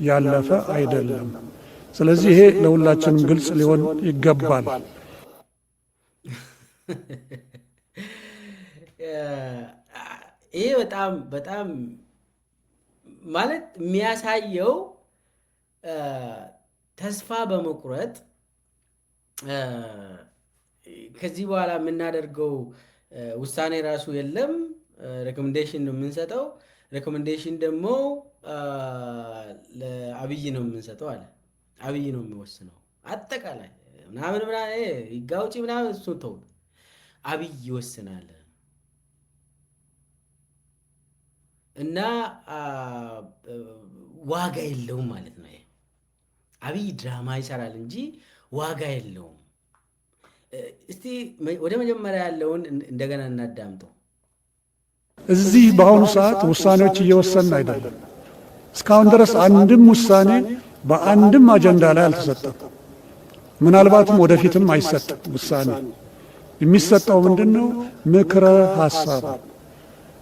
ያለፈ አይደለም። ስለዚህ ይሄ ለሁላችንም ግልጽ ሊሆን ይገባል። ይሄ በጣም በጣም ማለት የሚያሳየው ተስፋ በመቁረጥ ከዚህ በኋላ የምናደርገው ውሳኔ ራሱ የለም፣ ሬኮሜንዴሽን ነው የምንሰጠው። ሬኮሜንዴሽን ደግሞ ለአብይ ነው የምንሰጠው አለ። አብይ ነው የሚወስነው አጠቃላይ ምናምን ሕግ አውጪ ምናምን እሱን ተው፣ አብይ ይወስናል እና ዋጋ የለውም ማለት ነው። አብይ ድራማ ይሰራል እንጂ ዋጋ የለውም። እስቲ ወደ መጀመሪያ ያለውን እንደገና እናዳምጠው። እዚህ በአሁኑ ሰዓት ውሳኔዎች እየወሰንን አይደለም። እስካሁን ድረስ አንድም ውሳኔ በአንድም አጀንዳ ላይ አልተሰጠም። ምናልባትም ወደፊትም አይሰጥም። ውሳኔ የሚሰጠው ምንድን ነው?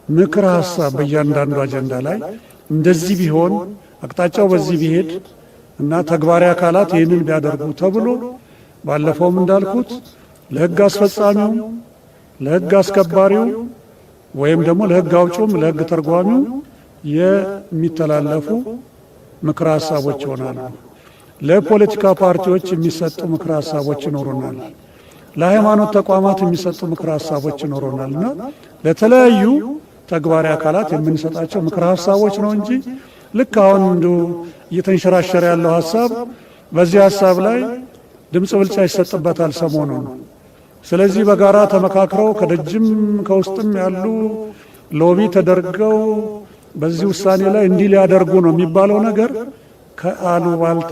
ምክረ ሀሳብ በእያንዳንዱ አጀንዳ ላይ እንደዚህ ቢሆን አቅጣጫው በዚህ ቢሄድ እና ተግባራዊ አካላት ይህንን ቢያደርጉ ተብሎ ባለፈውም እንዳልኩት ለሕግ አስፈጻሚው፣ ለሕግ አስከባሪው ወይም ደግሞ ለሕግ አውጪውም ለሕግ ተርጓሚው የሚተላለፉ ምክረ ሀሳቦች ይሆናሉ። ለፖለቲካ ፓርቲዎች የሚሰጡ ምክረ ሀሳቦች ይኖሩናል። ለሃይማኖት ተቋማት የሚሰጡ ምክረ ሀሳቦች ይኖሩናል እና ለተለያዩ ተግባራዊ አካላት የምንሰጣቸው ምክረ ሀሳቦች ነው እንጂ ልክ አሁን እንዲሁ እየተንሸራሸረ ያለው ሀሳብ በዚህ ሀሳብ ላይ ድምፅ ብልጫ ይሰጥበታል ሰሞኑን። ስለዚህ በጋራ ተመካክረው ከደጅም ከውስጥም ያሉ ሎቢ ተደርገው በዚህ ውሳኔ ላይ እንዲህ ሊያደርጉ ነው የሚባለው ነገር ከአሉባልታ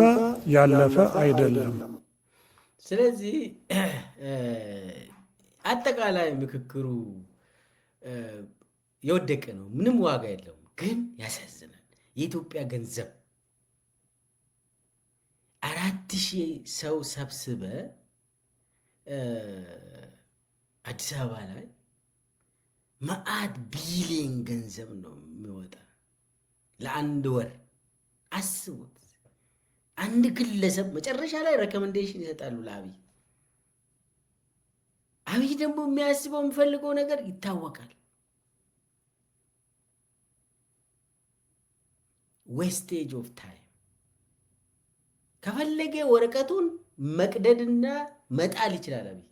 ያለፈ አይደለም። ስለዚህ አጠቃላይ ምክክሩ የወደቀ ነው፣ ምንም ዋጋ የለውም። ግን ያሳዝናል። የኢትዮጵያ ገንዘብ 4000 ሰው ሰብስበ አዲስ አበባ ላይ መአት ቢሊዮን ገንዘብ ነው የሚወጣ ለአንድ ወር። አስቡት። አንድ ግለሰብ መጨረሻ ላይ ሬኮሜንዴሽን ይሰጣሉ ለአብይ። አብይ ደግሞ የሚያስበው የሚፈልገው ነገር ይታወቃል። ዌስቴጅ ኦፍ ታይም። ከፈለገ ወረቀቱን መቅደድና መጣል ይችላል አብይ።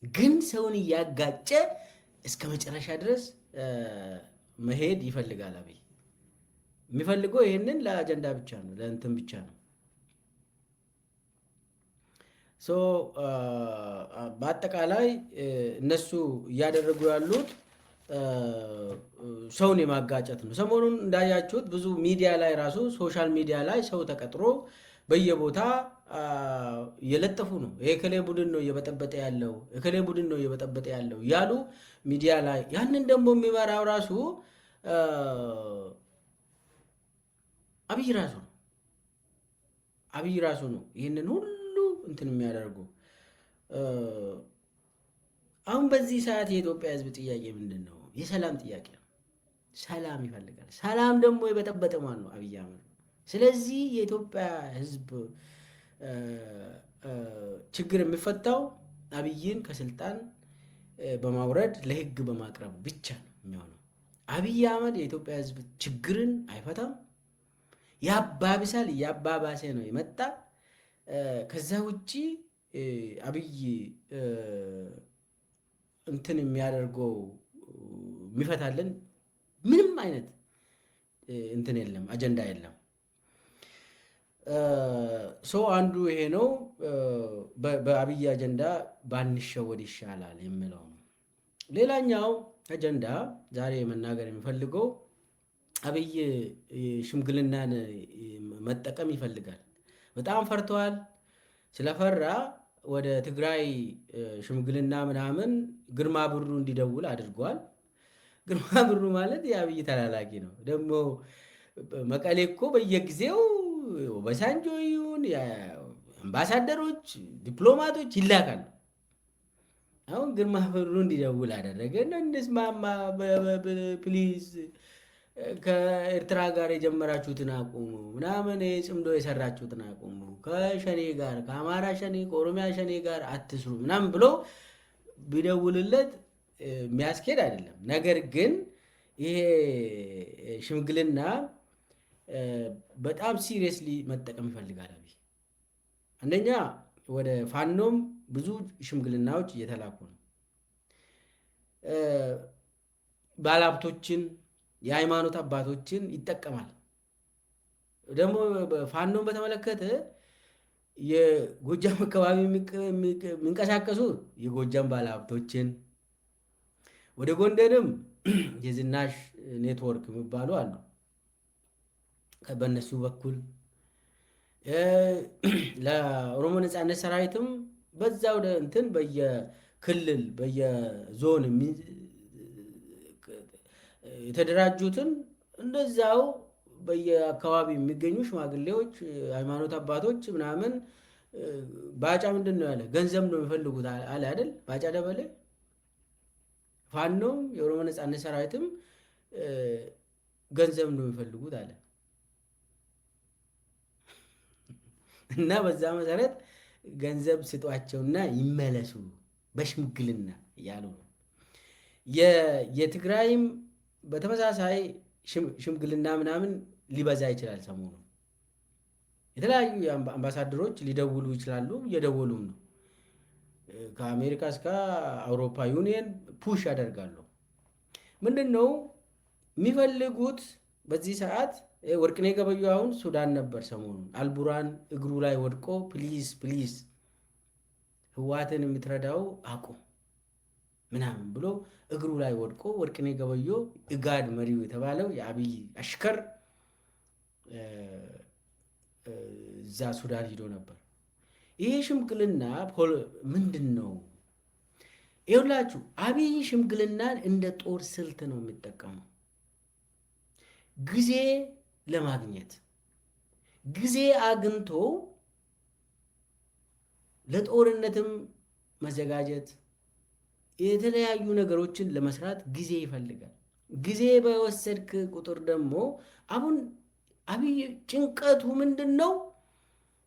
ግን ሰውን እያጋጨ እስከ መጨረሻ ድረስ መሄድ ይፈልጋል አብይ። የሚፈልገው ይህንን ለአጀንዳ ብቻ ነው፣ ለእንትን ብቻ ነው። በአጠቃላይ እነሱ እያደረጉ ያሉት ሰውን የማጋጨት ነው። ሰሞኑን እንዳያችሁት ብዙ ሚዲያ ላይ ራሱ ሶሻል ሚዲያ ላይ ሰው ተቀጥሮ በየቦታ እየለጠፉ ነው። የከሌ ቡድን ነው እየበጠበጠ ያለው፣ የከሌ ቡድን ነው እየበጠበጠ ያለው ያሉ ሚዲያ ላይ። ያንን ደግሞ የሚመራው ራሱ አብይ ራሱ ነው። ይህንን ሁሉ እንትን የሚያደርጉ አሁን በዚህ ሰዓት የኢትዮጵያ ሕዝብ ጥያቄ ምንድን ነው? የሰላም ጥያቄ ነው። ሰላም ይፈልጋል። ሰላም ደግሞ የበጠበጠ ማን ነው? አብይ አህመድ። ስለዚህ የኢትዮጵያ ሕዝብ ችግር የሚፈታው አብይን ከስልጣን በማውረድ ለሕግ በማቅረብ ብቻ ነው የሚሆነው። አብይ አህመድ የኢትዮጵያ ሕዝብ ችግርን አይፈታም፣ ያባብሳል፣ እያባባሰ ነው የመጣ። ከዛ ውጪ አብይ እንትን የሚያደርገው የሚፈታልን ምንም አይነት እንትን የለም፣ አጀንዳ የለም። ሰው አንዱ ይሄ ነው። በአብይ አጀንዳ ባንሸወድ ይሻላል የሚለው ነው። ሌላኛው አጀንዳ ዛሬ መናገር የሚፈልገው አብይ ሽምግልናን መጠቀም ይፈልጋል። በጣም ፈርተዋል። ስለፈራ ወደ ትግራይ ሽምግልና ምናምን ግርማ ብሩ እንዲደውል አድርጓል። ግርማ ብሩ ማለት የአብይ ተላላኪ ነው። ደግሞ መቀሌ እኮ በየጊዜው በሳንጆ ይሁን አምባሳደሮች፣ ዲፕሎማቶች ይላካሉ። አሁን ግርማ ብሩ እንዲደውል አደረገ። እንስማማ ፕሊዝ፣ ከኤርትራ ጋር የጀመራችሁትን አቁሙ ምናምን፣ ጽምዶ የሰራችሁትን አቁሙ፣ ከሸኔ ጋር ከአማራ ሸኔ ከኦሮሚያ ሸኔ ጋር አትስሩ ምናምን ብሎ ቢደውልለት የሚያስኬድ አይደለም። ነገር ግን ይሄ ሽምግልና በጣም ሲሪየስሊ መጠቀም ይፈልጋል አብይ። አንደኛ ወደ ፋኖም ብዙ ሽምግልናዎች እየተላኩ ነው። ባለሀብቶችን፣ የሃይማኖት አባቶችን ይጠቀማል። ደግሞ ፋኖን በተመለከተ የጎጃም አካባቢ የሚንቀሳቀሱ የጎጃም ባለሀብቶችን፣ ወደ ጎንደርም የዝናሽ ኔትወርክ የሚባሉ አሉ። በእነሱ በኩል ለኦሮሞ ነጻነት ሰራዊትም በዛ ወደ እንትን በየክልል በየዞን የተደራጁትን እንደዛው በየአካባቢ የሚገኙ ሽማግሌዎች፣ ሃይማኖት አባቶች ምናምን ባጫ ምንድን ነው ያለ ገንዘብ ነው የሚፈልጉት አለ አይደል? ባጫ ደበሌ ፋኖም የኦሮሞ ነጻነት ሰራዊትም ገንዘብ ነው የሚፈልጉት አለ እና በዛ መሰረት ገንዘብ ስጧቸውና ይመለሱ በሽምግልና እያሉ ነው። የትግራይም በተመሳሳይ ሽምግልና ምናምን ሊበዛ ይችላል። ሰሞኑ የተለያዩ አምባሳደሮች ሊደውሉ ይችላሉ፣ እየደወሉም ነው። ከአሜሪካ እስከ አውሮፓ ዩኒየን ፑሽ ያደርጋሉ። ምንድን ነው የሚፈልጉት በዚህ ሰዓት? ወርቅነህ ገበየሁ አሁን ሱዳን ነበር ሰሞኑን። አልቡራን እግሩ ላይ ወድቆ ፕሊዝ ፕሊዝ ህዋትን የምትረዳው አቁም ምናምን ብሎ እግሩ ላይ ወድቆ ወርቅነህ ገበየሁ ኢጋድ መሪው የተባለው የአብይ አሽከር እዛ ሱዳን ሂዶ ነበር። ይሄ ሽምግልና ምንድን ነው? ይኸውላችሁ አብይ ሽምግልናን እንደ ጦር ስልት ነው የሚጠቀመው። ጊዜ ለማግኘት ጊዜ አግኝቶ ለጦርነትም መዘጋጀት የተለያዩ ነገሮችን ለመስራት ጊዜ ይፈልጋል። ጊዜ በወሰድክ ቁጥር ደግሞ አሁን አብይ ጭንቀቱ ምንድን ነው?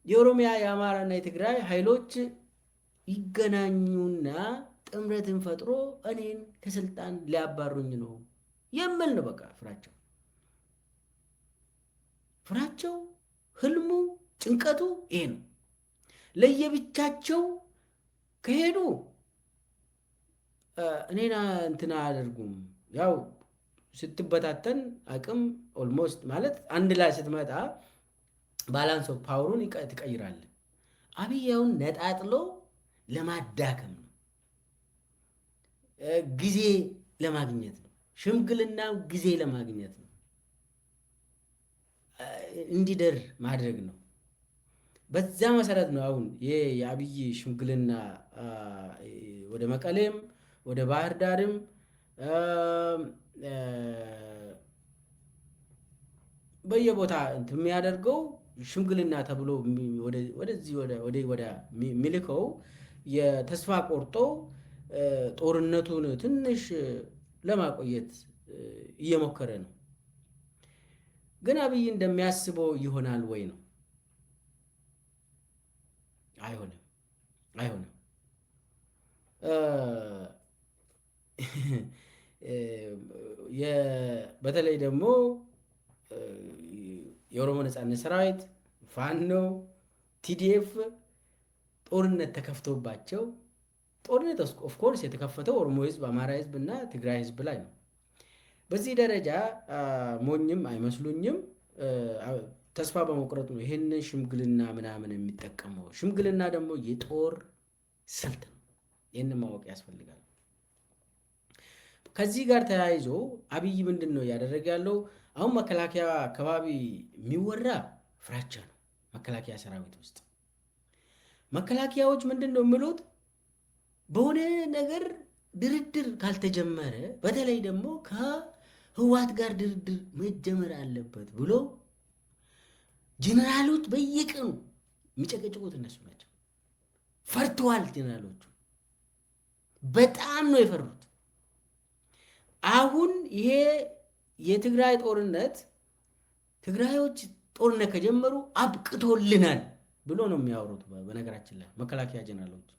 የኦሮሚያ የአማራና የትግራይ ኃይሎች ይገናኙና ጥምረትን ፈጥሮ እኔን ከስልጣን ሊያባሩኝ ነው የሚል ነው። በቃ ፍራቸው፣ ህልሙ፣ ጭንቀቱ ይሄ ነው። ለየብቻቸው ከሄዱ እኔና እንትና አያደርጉም። ያው ስትበታተን አቅም ኦልሞስት ማለት አንድ ላይ ስትመጣ ባላንስ ኦፍ ፓወሩን ትቀይራለህ። አብያውን ነጣጥሎ ለማዳከም ነው፣ ጊዜ ለማግኘት ነው። ሽምግልናው ጊዜ ለማግኘት ነው፣ እንዲደር ማድረግ ነው። በዛ መሰረት ነው አሁን ይሄ የአብይ ሽምግልና ወደ መቀሌም ወደ ባህር ዳርም በየቦታ የሚያደርገው ሽምግልና ተብሎ ወደዚህ ወደ ሚልከው የተስፋ ቆርጦ ጦርነቱን ትንሽ ለማቆየት እየሞከረ ነው። ግን አብይ እንደሚያስበው ይሆናል ወይ ነው? አይሆንም። በተለይ ደግሞ የኦሮሞ ነጻነት ሰራዊት፣ ፋኖ፣ ቲዲኤፍ ጦርነት ተከፍቶባቸው ጦርነት ኦፍኮርስ የተከፈተው ኦሮሞ ህዝብ፣ አማራ ህዝብ እና ትግራይ ህዝብ ላይ ነው። በዚህ ደረጃ ሞኝም አይመስሉኝም። ተስፋ በመቁረጥ ነው ይህንን ሽምግልና ምናምን የሚጠቀመው። ሽምግልና ደግሞ የጦር ስልት ነው። ይህንን ማወቅ ያስፈልጋል። ከዚህ ጋር ተያይዞ አብይ ምንድን ነው እያደረገ ያለው? አሁን መከላከያ አካባቢ የሚወራ ፍራቻ ነው። መከላከያ ሰራዊት ውስጥ መከላከያዎች ምንድን ነው የሚሉት? በሆነ ነገር ድርድር ካልተጀመረ፣ በተለይ ደግሞ ከህወሓት ጋር ድርድር መጀመር አለበት ብሎ ጀነራሎች በየቀኑ የሚጨቀጭቁት እነሱ ናቸው። ፈርተዋል። ጀነራሎቹ በጣም ነው የፈሩት። አሁን ይሄ የትግራይ ጦርነት ትግራዮች ጦርነት ከጀመሩ አብቅቶልናል ብሎ ነው የሚያወሩት። በነገራችን ላይ መከላከያ ጀነራሎች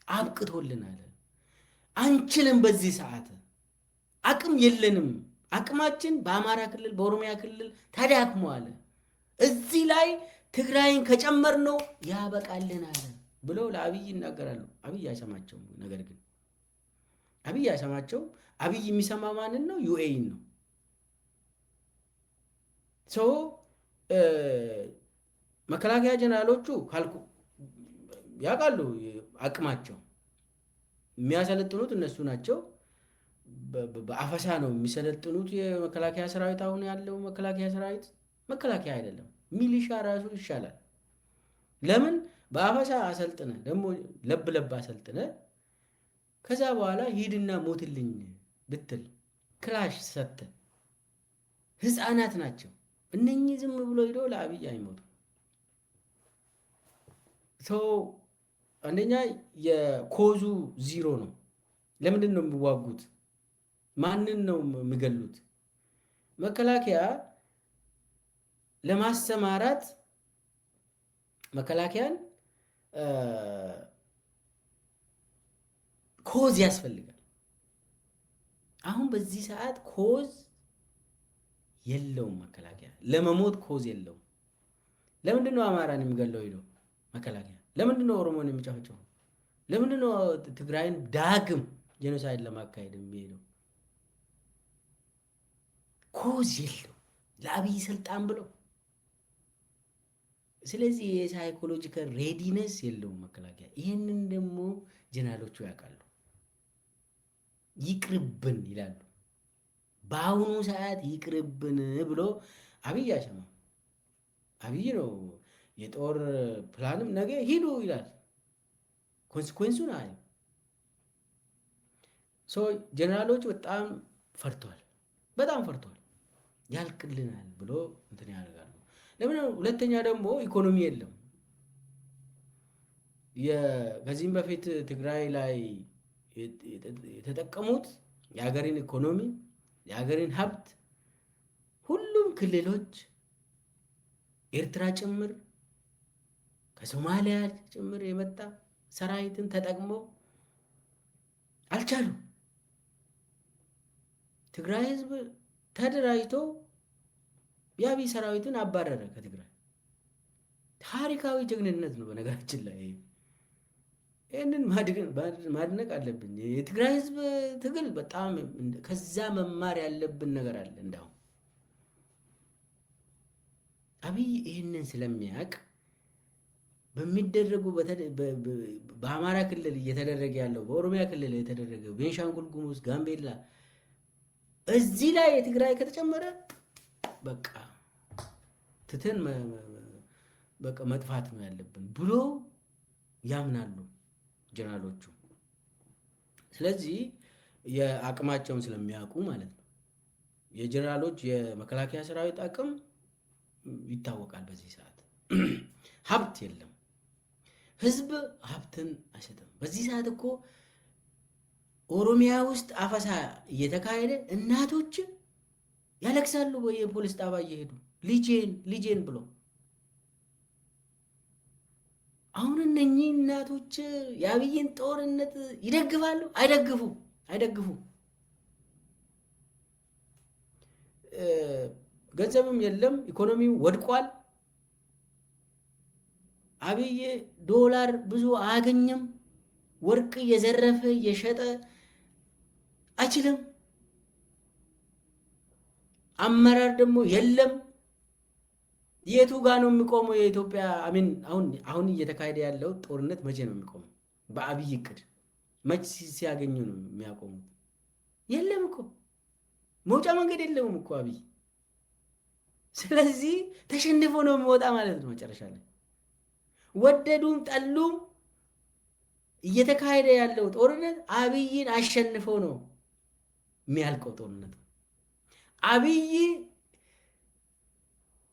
አብቅቶልናል፣ አንችልም፣ በዚህ ሰዓት አቅም የለንም፣ አቅማችን በአማራ ክልል በኦሮሚያ ክልል ተዳክሟል፣ እዚህ ላይ ትግራይን ከጨመርነው ያበቃልናል ብለው ለአብይ ይናገራሉ። አብይ አይሰማቸውም። ነገር ግን አብይ አይሰማቸው። አብይ የሚሰማ ማንን ነው? ዩኤኢን ነው። መከላከያ ጀነራሎቹ ያውቃሉ አቅማቸው። የሚያሰለጥኑት እነሱ ናቸው። በአፈሳ ነው የሚሰለጥኑት የመከላከያ ሰራዊት። አሁን ያለው መከላከያ ሰራዊት መከላከያ አይደለም፣ ሚሊሻ ራሱ ይሻላል። ለምን? በአፈሳ አሰልጥነ ደግሞ ለብ አሰልጥነ ከዛ በኋላ ሂድና ሞትልኝ ብትል ክላሽ ሰተ ህፃናት ናቸው እነኚህ። ዝም ብሎ ሂዶ ለአብይ አይሞቱ። አንደኛ የኮዙ ዚሮ ነው። ለምንድን ነው የሚዋጉት? ማንን ነው የሚገሉት? መከላከያ ለማሰማራት መከላከያን ኮዝ ያስፈልጋል። አሁን በዚህ ሰዓት ኮዝ የለውም። መከላከያ ለመሞት ኮዝ የለውም። ለምንድን ነው አማራን የሚገለው ሄዶ መከላከያ? ለምንድን ነው ኦሮሞን የሚጨፈጨው? ለምንድን ነው ትግራይን ዳግም ጄኖሳይድ ለማካሄድ የሚሄደው? ኮዝ የለው ለአብይ ስልጣን ብሎ። ስለዚህ የሳይኮሎጂካል ሬዲነስ የለውም መከላከያ። ይህንን ደግሞ ጀነራሎቹ ያውቃሉ። ይቅርብን ይላሉ። በአሁኑ ሰዓት ይቅርብን ብሎ አብይ አይሰማም። አብይ ነው የጦር ፕላንም ነገ ሂዱ ይላል። ኮንሲኩዌንሱን አይ ጀነራሎች በጣም ፈርተዋል። በጣም ፈርተዋል። ያልቅልናል ብሎ እንትን ያደርጋሉ። ለምን? ሁለተኛ ደግሞ ኢኮኖሚ የለም። ከዚህም በፊት ትግራይ ላይ የተጠቀሙት የሀገርን ኢኮኖሚ የሀገርን ሀብት ሁሉም ክልሎች ኤርትራ ጭምር ከሶማሊያ ጭምር የመጣ ሰራዊትን ተጠቅመው አልቻሉም። ትግራይ ህዝብ ተደራጅቶ የአብይ ሰራዊትን አባረረ ከትግራይ። ታሪካዊ ጀግንነት ነው በነገራችን ላይ። ይህንን ማድነቅ አለብን። የትግራይ ህዝብ ትግል በጣም ከዛ መማር ያለብን ነገር አለ። እንዳሁም አብይ ይህንን ስለሚያውቅ በሚደረጉ በአማራ ክልል እየተደረገ ያለው፣ በኦሮሚያ ክልል የተደረገው፣ ቤንሻንጉል ጉሙዝ፣ ጋምቤላ እዚህ ላይ የትግራይ ከተጨመረ በቃ ትተን በቃ መጥፋት ነው ያለብን ብሎ ያምናሉ ጀነራሎቹ። ስለዚህ የአቅማቸውን ስለሚያውቁ ማለት ነው። የጀነራሎች የመከላከያ ሰራዊት አቅም ይታወቃል። በዚህ ሰዓት ሀብት የለም። ህዝብ ሀብትን አይሰጥም። በዚህ ሰዓት እኮ ኦሮሚያ ውስጥ አፈሳ እየተካሄደ እናቶች ያለቅሳሉ። የፖሊስ ጣቢያ እየሄዱ ልጄን ብሎ። አሁን እነኚህ እናቶች የአብይን ጦርነት ይደግፋሉ? አይደግፉ። ገንዘብም የለም፣ ኢኮኖሚው ወድቋል። አብይ ዶላር ብዙ አያገኝም። ወርቅ እየዘረፈ እየሸጠ አይችልም። አመራር ደግሞ የለም። የቱ ጋር ነው የሚቆመው? የኢትዮጵያ አሁን እየተካሄደ ያለው ጦርነት መቼ ነው የሚቆመው? በአብይ እቅድ መቼ ሲያገኙ ነው የሚያቆሙት? የለም እኮ መውጫ መንገድ የለውም እኮ አብይ። ስለዚህ ተሸንፎ ነው የሚወጣ ማለት ነው። መጨረሻ ላይ ወደዱም ጠሉም እየተካሄደ ያለው ጦርነት አብይን አሸንፎ ነው የሚያልቀው ጦርነት። አብይ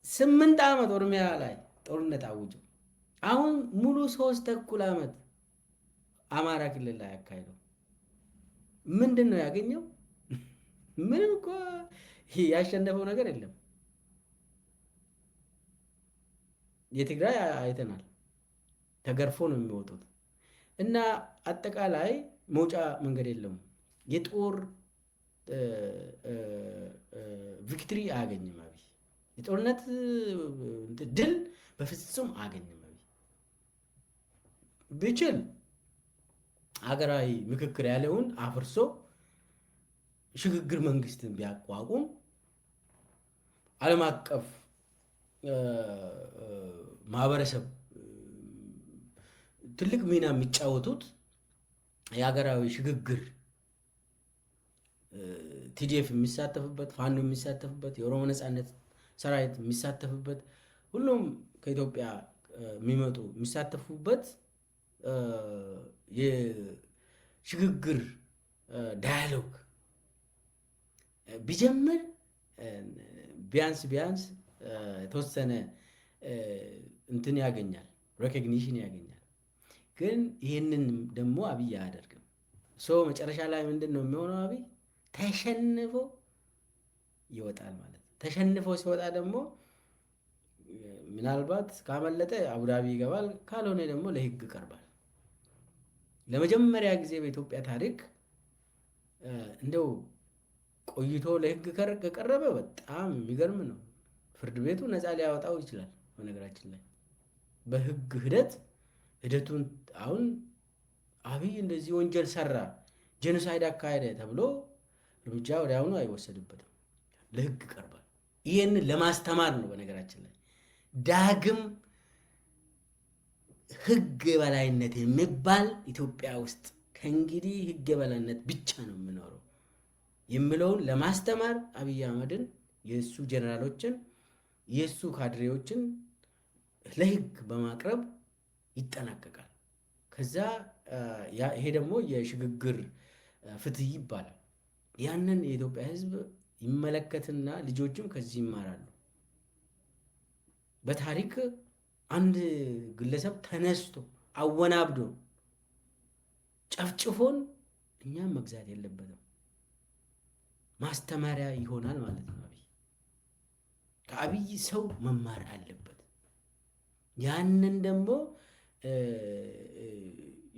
8 ዓመት ኦሮሚያ ላይ ጦርነት አውጆ አሁን ሙሉ 3 ተኩል ዓመት አማራ ክልል ላይ ያካሄደው ምንድን ነው ያገኘው? ምንም እኮ ያሸነፈው ነገር የለም። የትግራይ አይተናል፣ ተገርፎ ነው የሚወጡት እና አጠቃላይ መውጫ መንገድ የለውም። የጦር ቪክትሪ አያገኝም አብይ። የጦርነት ድል በፍጹም አያገኝም አብይ። ብችል ሀገራዊ ምክክር ያለውን አፍርሶ ሽግግር መንግስትን ቢያቋቁም ዓለም አቀፍ ማህበረሰብ ትልቅ ሚና የሚጫወቱት የሀገራዊ ሽግግር ቲዲኤፍ የሚሳተፍበት፣ ፋኖ የሚሳተፍበት፣ የኦሮሞ ነጻነት ሰራዊት የሚሳተፍበት፣ ሁሉም ከኢትዮጵያ የሚመጡ የሚሳተፉበት የሽግግር ዳያሎግ ቢጀምር ቢያንስ የተወሰነ እንትን ያገኛል፣ ሬኮግኒሽን ያገኛል። ግን ይህንን ደግሞ አብይ አያደርግም። መጨረሻ ላይ ምንድን ነው የሚሆነው? አብይ ተሸንፎ ይወጣል ማለት ነው። ተሸንፎ ሲወጣ ደግሞ ምናልባት ካመለጠ አቡዳቢ ይገባል፣ ካልሆነ ደግሞ ለህግ ቀርባል። ለመጀመሪያ ጊዜ በኢትዮጵያ ታሪክ እንደው ቆይቶ ለህግ ከቀረበ በጣም የሚገርም ነው። ፍርድ ቤቱ ነፃ ሊያወጣው ይችላል። በነገራችን ላይ በህግ ሂደቱን አሁን አብይ እንደዚህ ወንጀል ሰራ፣ ጄኖሳይድ አካሄደ ተብሎ እርምጃ ወዲያውኑ አይወሰድበትም፣ ለህግ ቀርባል። ይህንን ለማስተማር ነው። በነገራችን ላይ ዳግም ህግ የበላይነት የሚባል ኢትዮጵያ ውስጥ ከእንግዲህ ህግ የበላይነት ብቻ ነው የሚኖረው የሚለውን ለማስተማር አብይ አህመድን የእሱ ጀነራሎችን የእሱ ካድሬዎችን ለህግ በማቅረብ ይጠናቀቃል። ከዛ ይሄ ደግሞ የሽግግር ፍትህ ይባላል። ያንን የኢትዮጵያ ህዝብ ይመለከትና ልጆችም ከዚህ ይማራሉ። በታሪክ አንድ ግለሰብ ተነስቶ አወናብዶ ጨፍጭፎን እኛም መግዛት የለበትም። ማስተማሪያ ይሆናል ማለት ነው። ከአብይ ሰው መማር አለበት። ያንን ደግሞ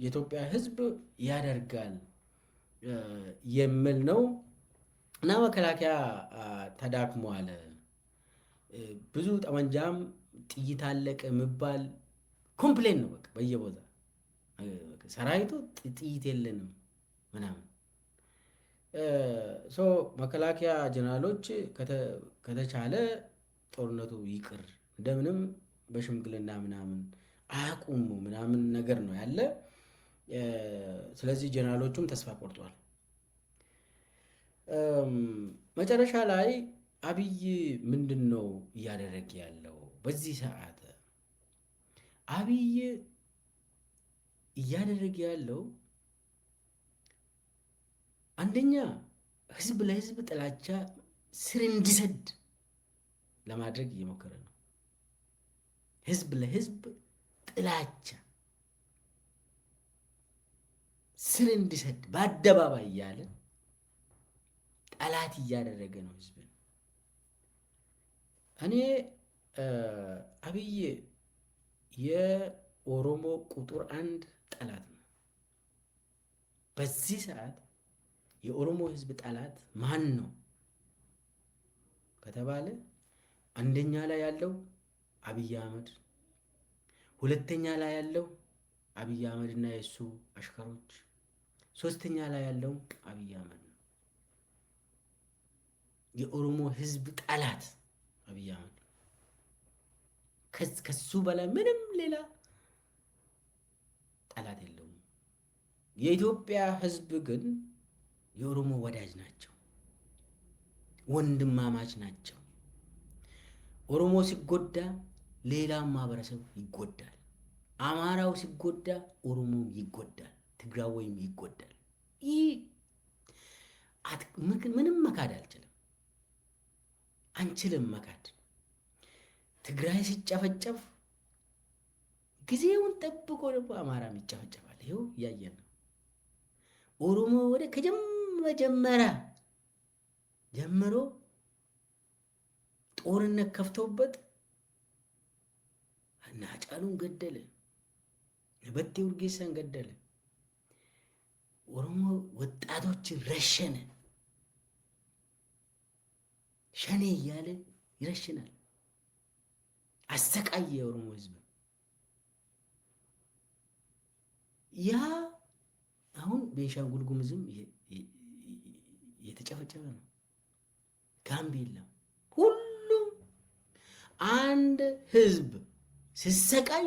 የኢትዮጵያ ህዝብ ያደርጋል የሚል ነው እና መከላከያ ተዳክሟል፣ ብዙ ጠመንጃም ጥይት አለቀ የሚባል ኮምፕሌን ነው። በቃ በየቦታ ሰራዊቱ ጥይት የለንም ምናምን። መከላከያ ጀነራሎች ከተቻለ ጦርነቱ ይቅር እንደምንም በሽምግልና ምናምን አያቁሙ ምናምን ነገር ነው ያለ። ስለዚህ ጀነራሎቹም ተስፋ ቆርጧል። መጨረሻ ላይ አብይ ምንድን ነው እያደረገ ያለው? በዚህ ሰዓት አብይ እያደረገ ያለው አንደኛ ህዝብ ለህዝብ ጥላቻ ስር እንዲሰድ ለማድረግ እየሞከረ ነው። ህዝብ ለህዝብ ጥላቻ ስር እንዲሰድ በአደባባይ እያለ ጠላት እያደረገ ነው ህዝብን። እኔ አብይ የኦሮሞ ቁጥር 1 ጠላት ነው። በዚህ ሰዓት የኦሮሞ ህዝብ ጠላት ማን ነው ከተባለ አንደኛ ላይ ያለው አብይ አህመድ፣ ሁለተኛ ላይ ያለው አብይ አህመድ እና የሱ አሽከሮች፣ ሶስተኛ ላይ ያለው አብይ አህመድ ነው። የኦሮሞ ህዝብ ጠላት አብይ አህመድ ከሱ በላይ ምንም ሌላ ጠላት የለውም። የኢትዮጵያ ህዝብ ግን የኦሮሞ ወዳጅ ናቸው፣ ወንድማማች ናቸው። ኦሮሞ ሲጎዳ ሌላም ማህበረሰብ ይጎዳል። አማራው ሲጎዳ ኦሮሞም ይጎዳል፣ ትግራዋይም ይጎዳል። ይህ ምንም መካድ አንችልም መካድ። ትግራይ ሲጨፈጨፍ ጊዜውን ጠብቆ ደግሞ አማራም ይጨፈጨፋል። ይኸው እያየን ነው። ኦሮሞ ወደ ከመጀመሪያ ጀምሮ ጦርነት ከፍተውበት እና ሃጫሉን ገደለ፣ በቴ ኡርጌሳን ገደለ፣ ኦሮሞ ወጣቶችን ረሸነ። ሸኔ እያለ ይረሽናል፣ አሰቃየ የኦሮሞ ህዝብ። ያ አሁን ቤንሻንጉል ጉሙዝም የተጨፈጨፈ ነው፣ ጋምቤላ፣ ሁሉም አንድ ህዝብ ሲሰቃይ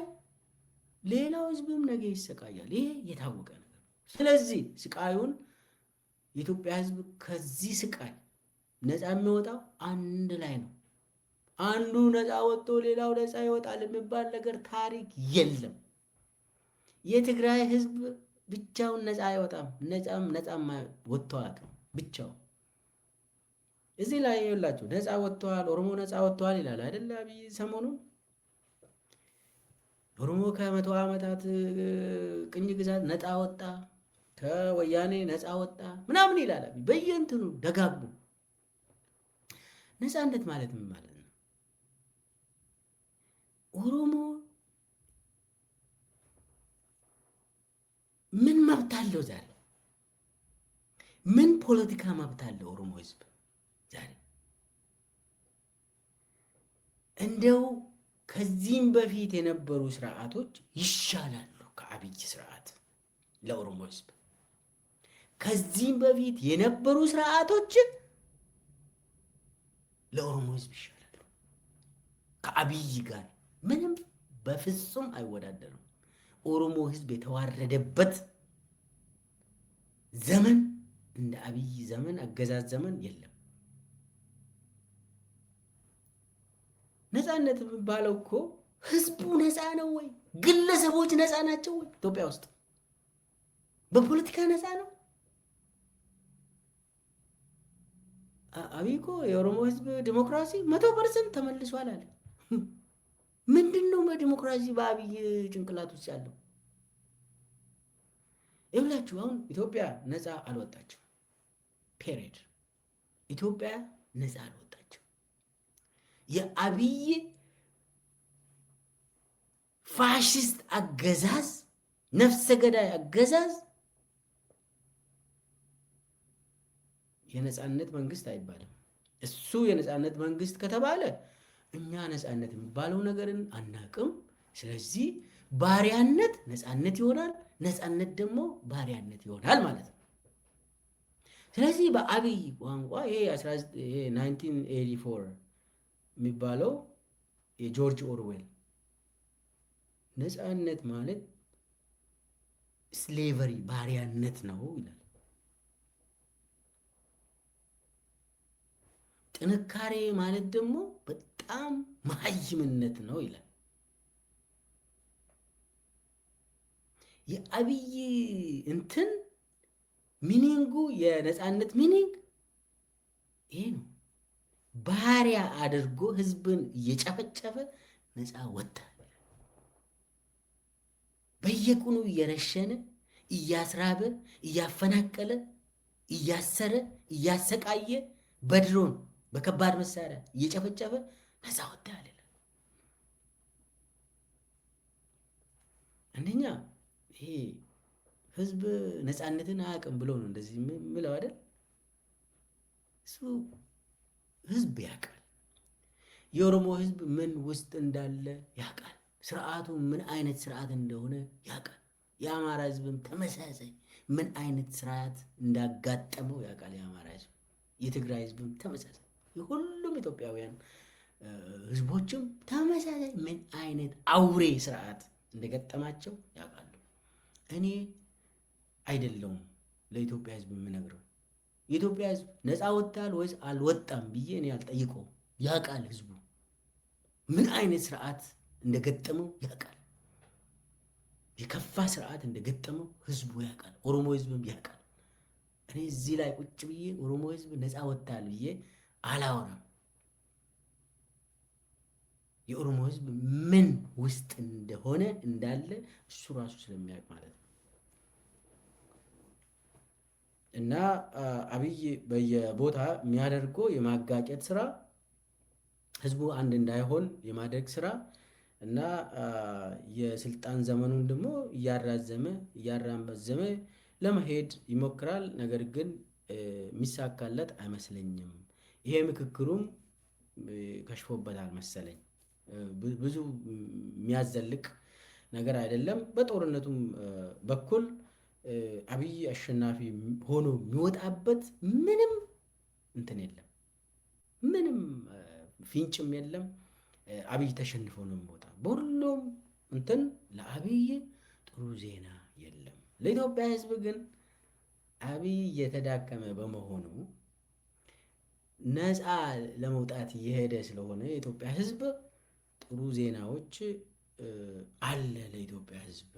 ሌላው ህዝብም ነገ ይሰቃያል። ይሄ የታወቀ ነገር። ስለዚህ ስቃዩን የኢትዮጵያ ህዝብ ከዚህ ስቃይ ነፃ የሚወጣው አንድ ላይ ነው። አንዱ ነፃ ወጥቶ ሌላው ነፃ ይወጣል የሚባል ነገር ታሪክ የለም። የትግራይ ህዝብ ብቻውን ነፃ አይወጣም። ነፃም ወጥቶ አያውቅም ብቻው። እዚህ ላይ ይኸውላችሁ ነፃ ወጥተዋል፣ ኦሮሞ ነፃ ወጥተዋል ይላል አይደል አብይ ሰሞኑን። ኦሮሞ ከ100 ዓመታት ቅኝ ግዛት ነፃ ወጣ፣ ከወያኔ ነፃ ወጣ ምናምን ይላል አብይ በየእንትኑ ደጋግሞ። ነፃነት ማለት ምን ማለት ነው? ኦሮሞ ምን መብት አለው ዛሬ? ምን ፖለቲካ መብት አለው ኦሮሞ ህዝብ ዛሬ? እንደው ከዚህም በፊት የነበሩ ስርዓቶች ይሻላሉ ከአብይ ስርዓት ለኦሮሞ ህዝብ። ከዚህም በፊት የነበሩ ስርዓቶች ለኦሮሞ ህዝብ ይሻላሉ። ከአብይ ጋር ምንም በፍጹም አይወዳደሩም። ኦሮሞ ህዝብ የተዋረደበት ዘመን እንደ አብይ ዘመን አገዛዝ ዘመን የለም። ነፃነት የሚባለው እኮ ህዝቡ ነፃ ነው ወይ? ግለሰቦች ነፃ ናቸው ወይ? ኢትዮጵያ ውስጥ በፖለቲካ ነፃ ነው? አብይ እኮ የኦሮሞ ህዝብ ዲሞክራሲ 100% ተመልሷል አለ። ምንድን ነው በዲሞክራሲ በአብይ ጭንቅላት ውስጥ ያለው? ይኸውላችሁ አሁን ኢትዮጵያ ነፃ አልወጣችም። ፔሪድ። ኢትዮጵያ ነፃ አልወጣችም። የአብይ ፋሽስት አገዛዝ፣ ነፍሰ ገዳይ አገዛዝ የነፃነት መንግስት አይባልም። እሱ የነፃነት መንግስት ከተባለ እኛ ነፃነት የሚባለው ነገርን አናቅም። ስለዚህ ባሪያነት ነፃነት ይሆናል፣ ነፃነት ደግሞ ባሪያነት ይሆናል ማለት ነው። ስለዚህ በአብይ ቋንቋ ይሄ 1984 የሚባለው የጆርጅ ኦርዌል ነፃነት ማለት ስሌቨሪ ባሪያነት ነው ይላል። ጥንካሬ ማለት ደግሞ በጣም መሀይምነት ነው ይላል። የአብይ እንትን ሚኒንጉ የነፃነት ሚኒንግ ይሄ ነው። ባሪያ አድርጎ ህዝብን እየጨፈጨፈ ነፃ ወጣ። በየቁኑ እየረሸነ እያስራበ እያፈናቀለ እያሰረ እያሰቃየ በድሮን በከባድ መሳሪያ እየጨፈጨፈ ነፃ ወጣ ያለ አንደኛ ይሄ ህዝብ ነፃነትን አያውቅም ብሎ ነው እንደዚህ የምለው አይደል? እሱ ህዝብ ያውቃል። የኦሮሞ ህዝብ ምን ውስጥ እንዳለ ያውቃል። ስርዓቱ ምን አይነት ስርዓት እንደሆነ ያውቃል። የአማራ ህዝብም ተመሳሳይ ምን አይነት ስርዓት እንዳጋጠመው ያውቃል። የአማራ ህዝብ፣ የትግራይ ህዝብም ተመሳሳይ ሁሉም ኢትዮጵያውያን ህዝቦችም ተመሳሳይ ምን አይነት አውሬ ስርዓት እንደገጠማቸው ያውቃሉ። እኔ አይደለሁም ለኢትዮጵያ ህዝብ የምነግረው። የኢትዮጵያ ህዝብ ነፃ ወጥቷል ወይስ አልወጣም ብዬ እኔ አልጠይቀውም። ያውቃል። ህዝቡ ምን አይነት ስርዓት እንደገጠመው ያውቃል። የከፋ ስርዓት እንደገጠመው ህዝቡ ያውቃል። ኦሮሞ ህዝብም ያውቃል። እኔ እዚህ ላይ ቁጭ ብዬ ኦሮሞ ህዝብ ነፃ ወጥቷል ብዬ አላወራም። የኦሮሞ ህዝብ ምን ውስጥ እንደሆነ እንዳለ እሱ ራሱ ስለሚያውቅ ማለት ነው። እና አብይ በየቦታ የሚያደርገው የማጋጨት ስራ፣ ህዝቡ አንድ እንዳይሆን የማድረግ ስራ እና የስልጣን ዘመኑን ደግሞ እያራዘመ ለመሄድ ይሞክራል። ነገር ግን የሚሳካለት አይመስለኝም። ይሄ ምክክሩም ከሽፎበታል መሰለኝ። ብዙ የሚያዘልቅ ነገር አይደለም። በጦርነቱም በኩል አብይ አሸናፊ ሆኖ የሚወጣበት ምንም እንትን የለም፣ ምንም ፊንጭም የለም። አብይ ተሸንፎ ነው የሚወጣ። በሁሉም እንትን ለአብይ ጥሩ ዜና የለም። ለኢትዮጵያ ህዝብ ግን አብይ እየተዳከመ በመሆኑ ነፃ ለመውጣት እየሄደ ስለሆነ የኢትዮጵያ ህዝብ ጥሩ ዜናዎች አለ ለኢትዮጵያ ህዝብ።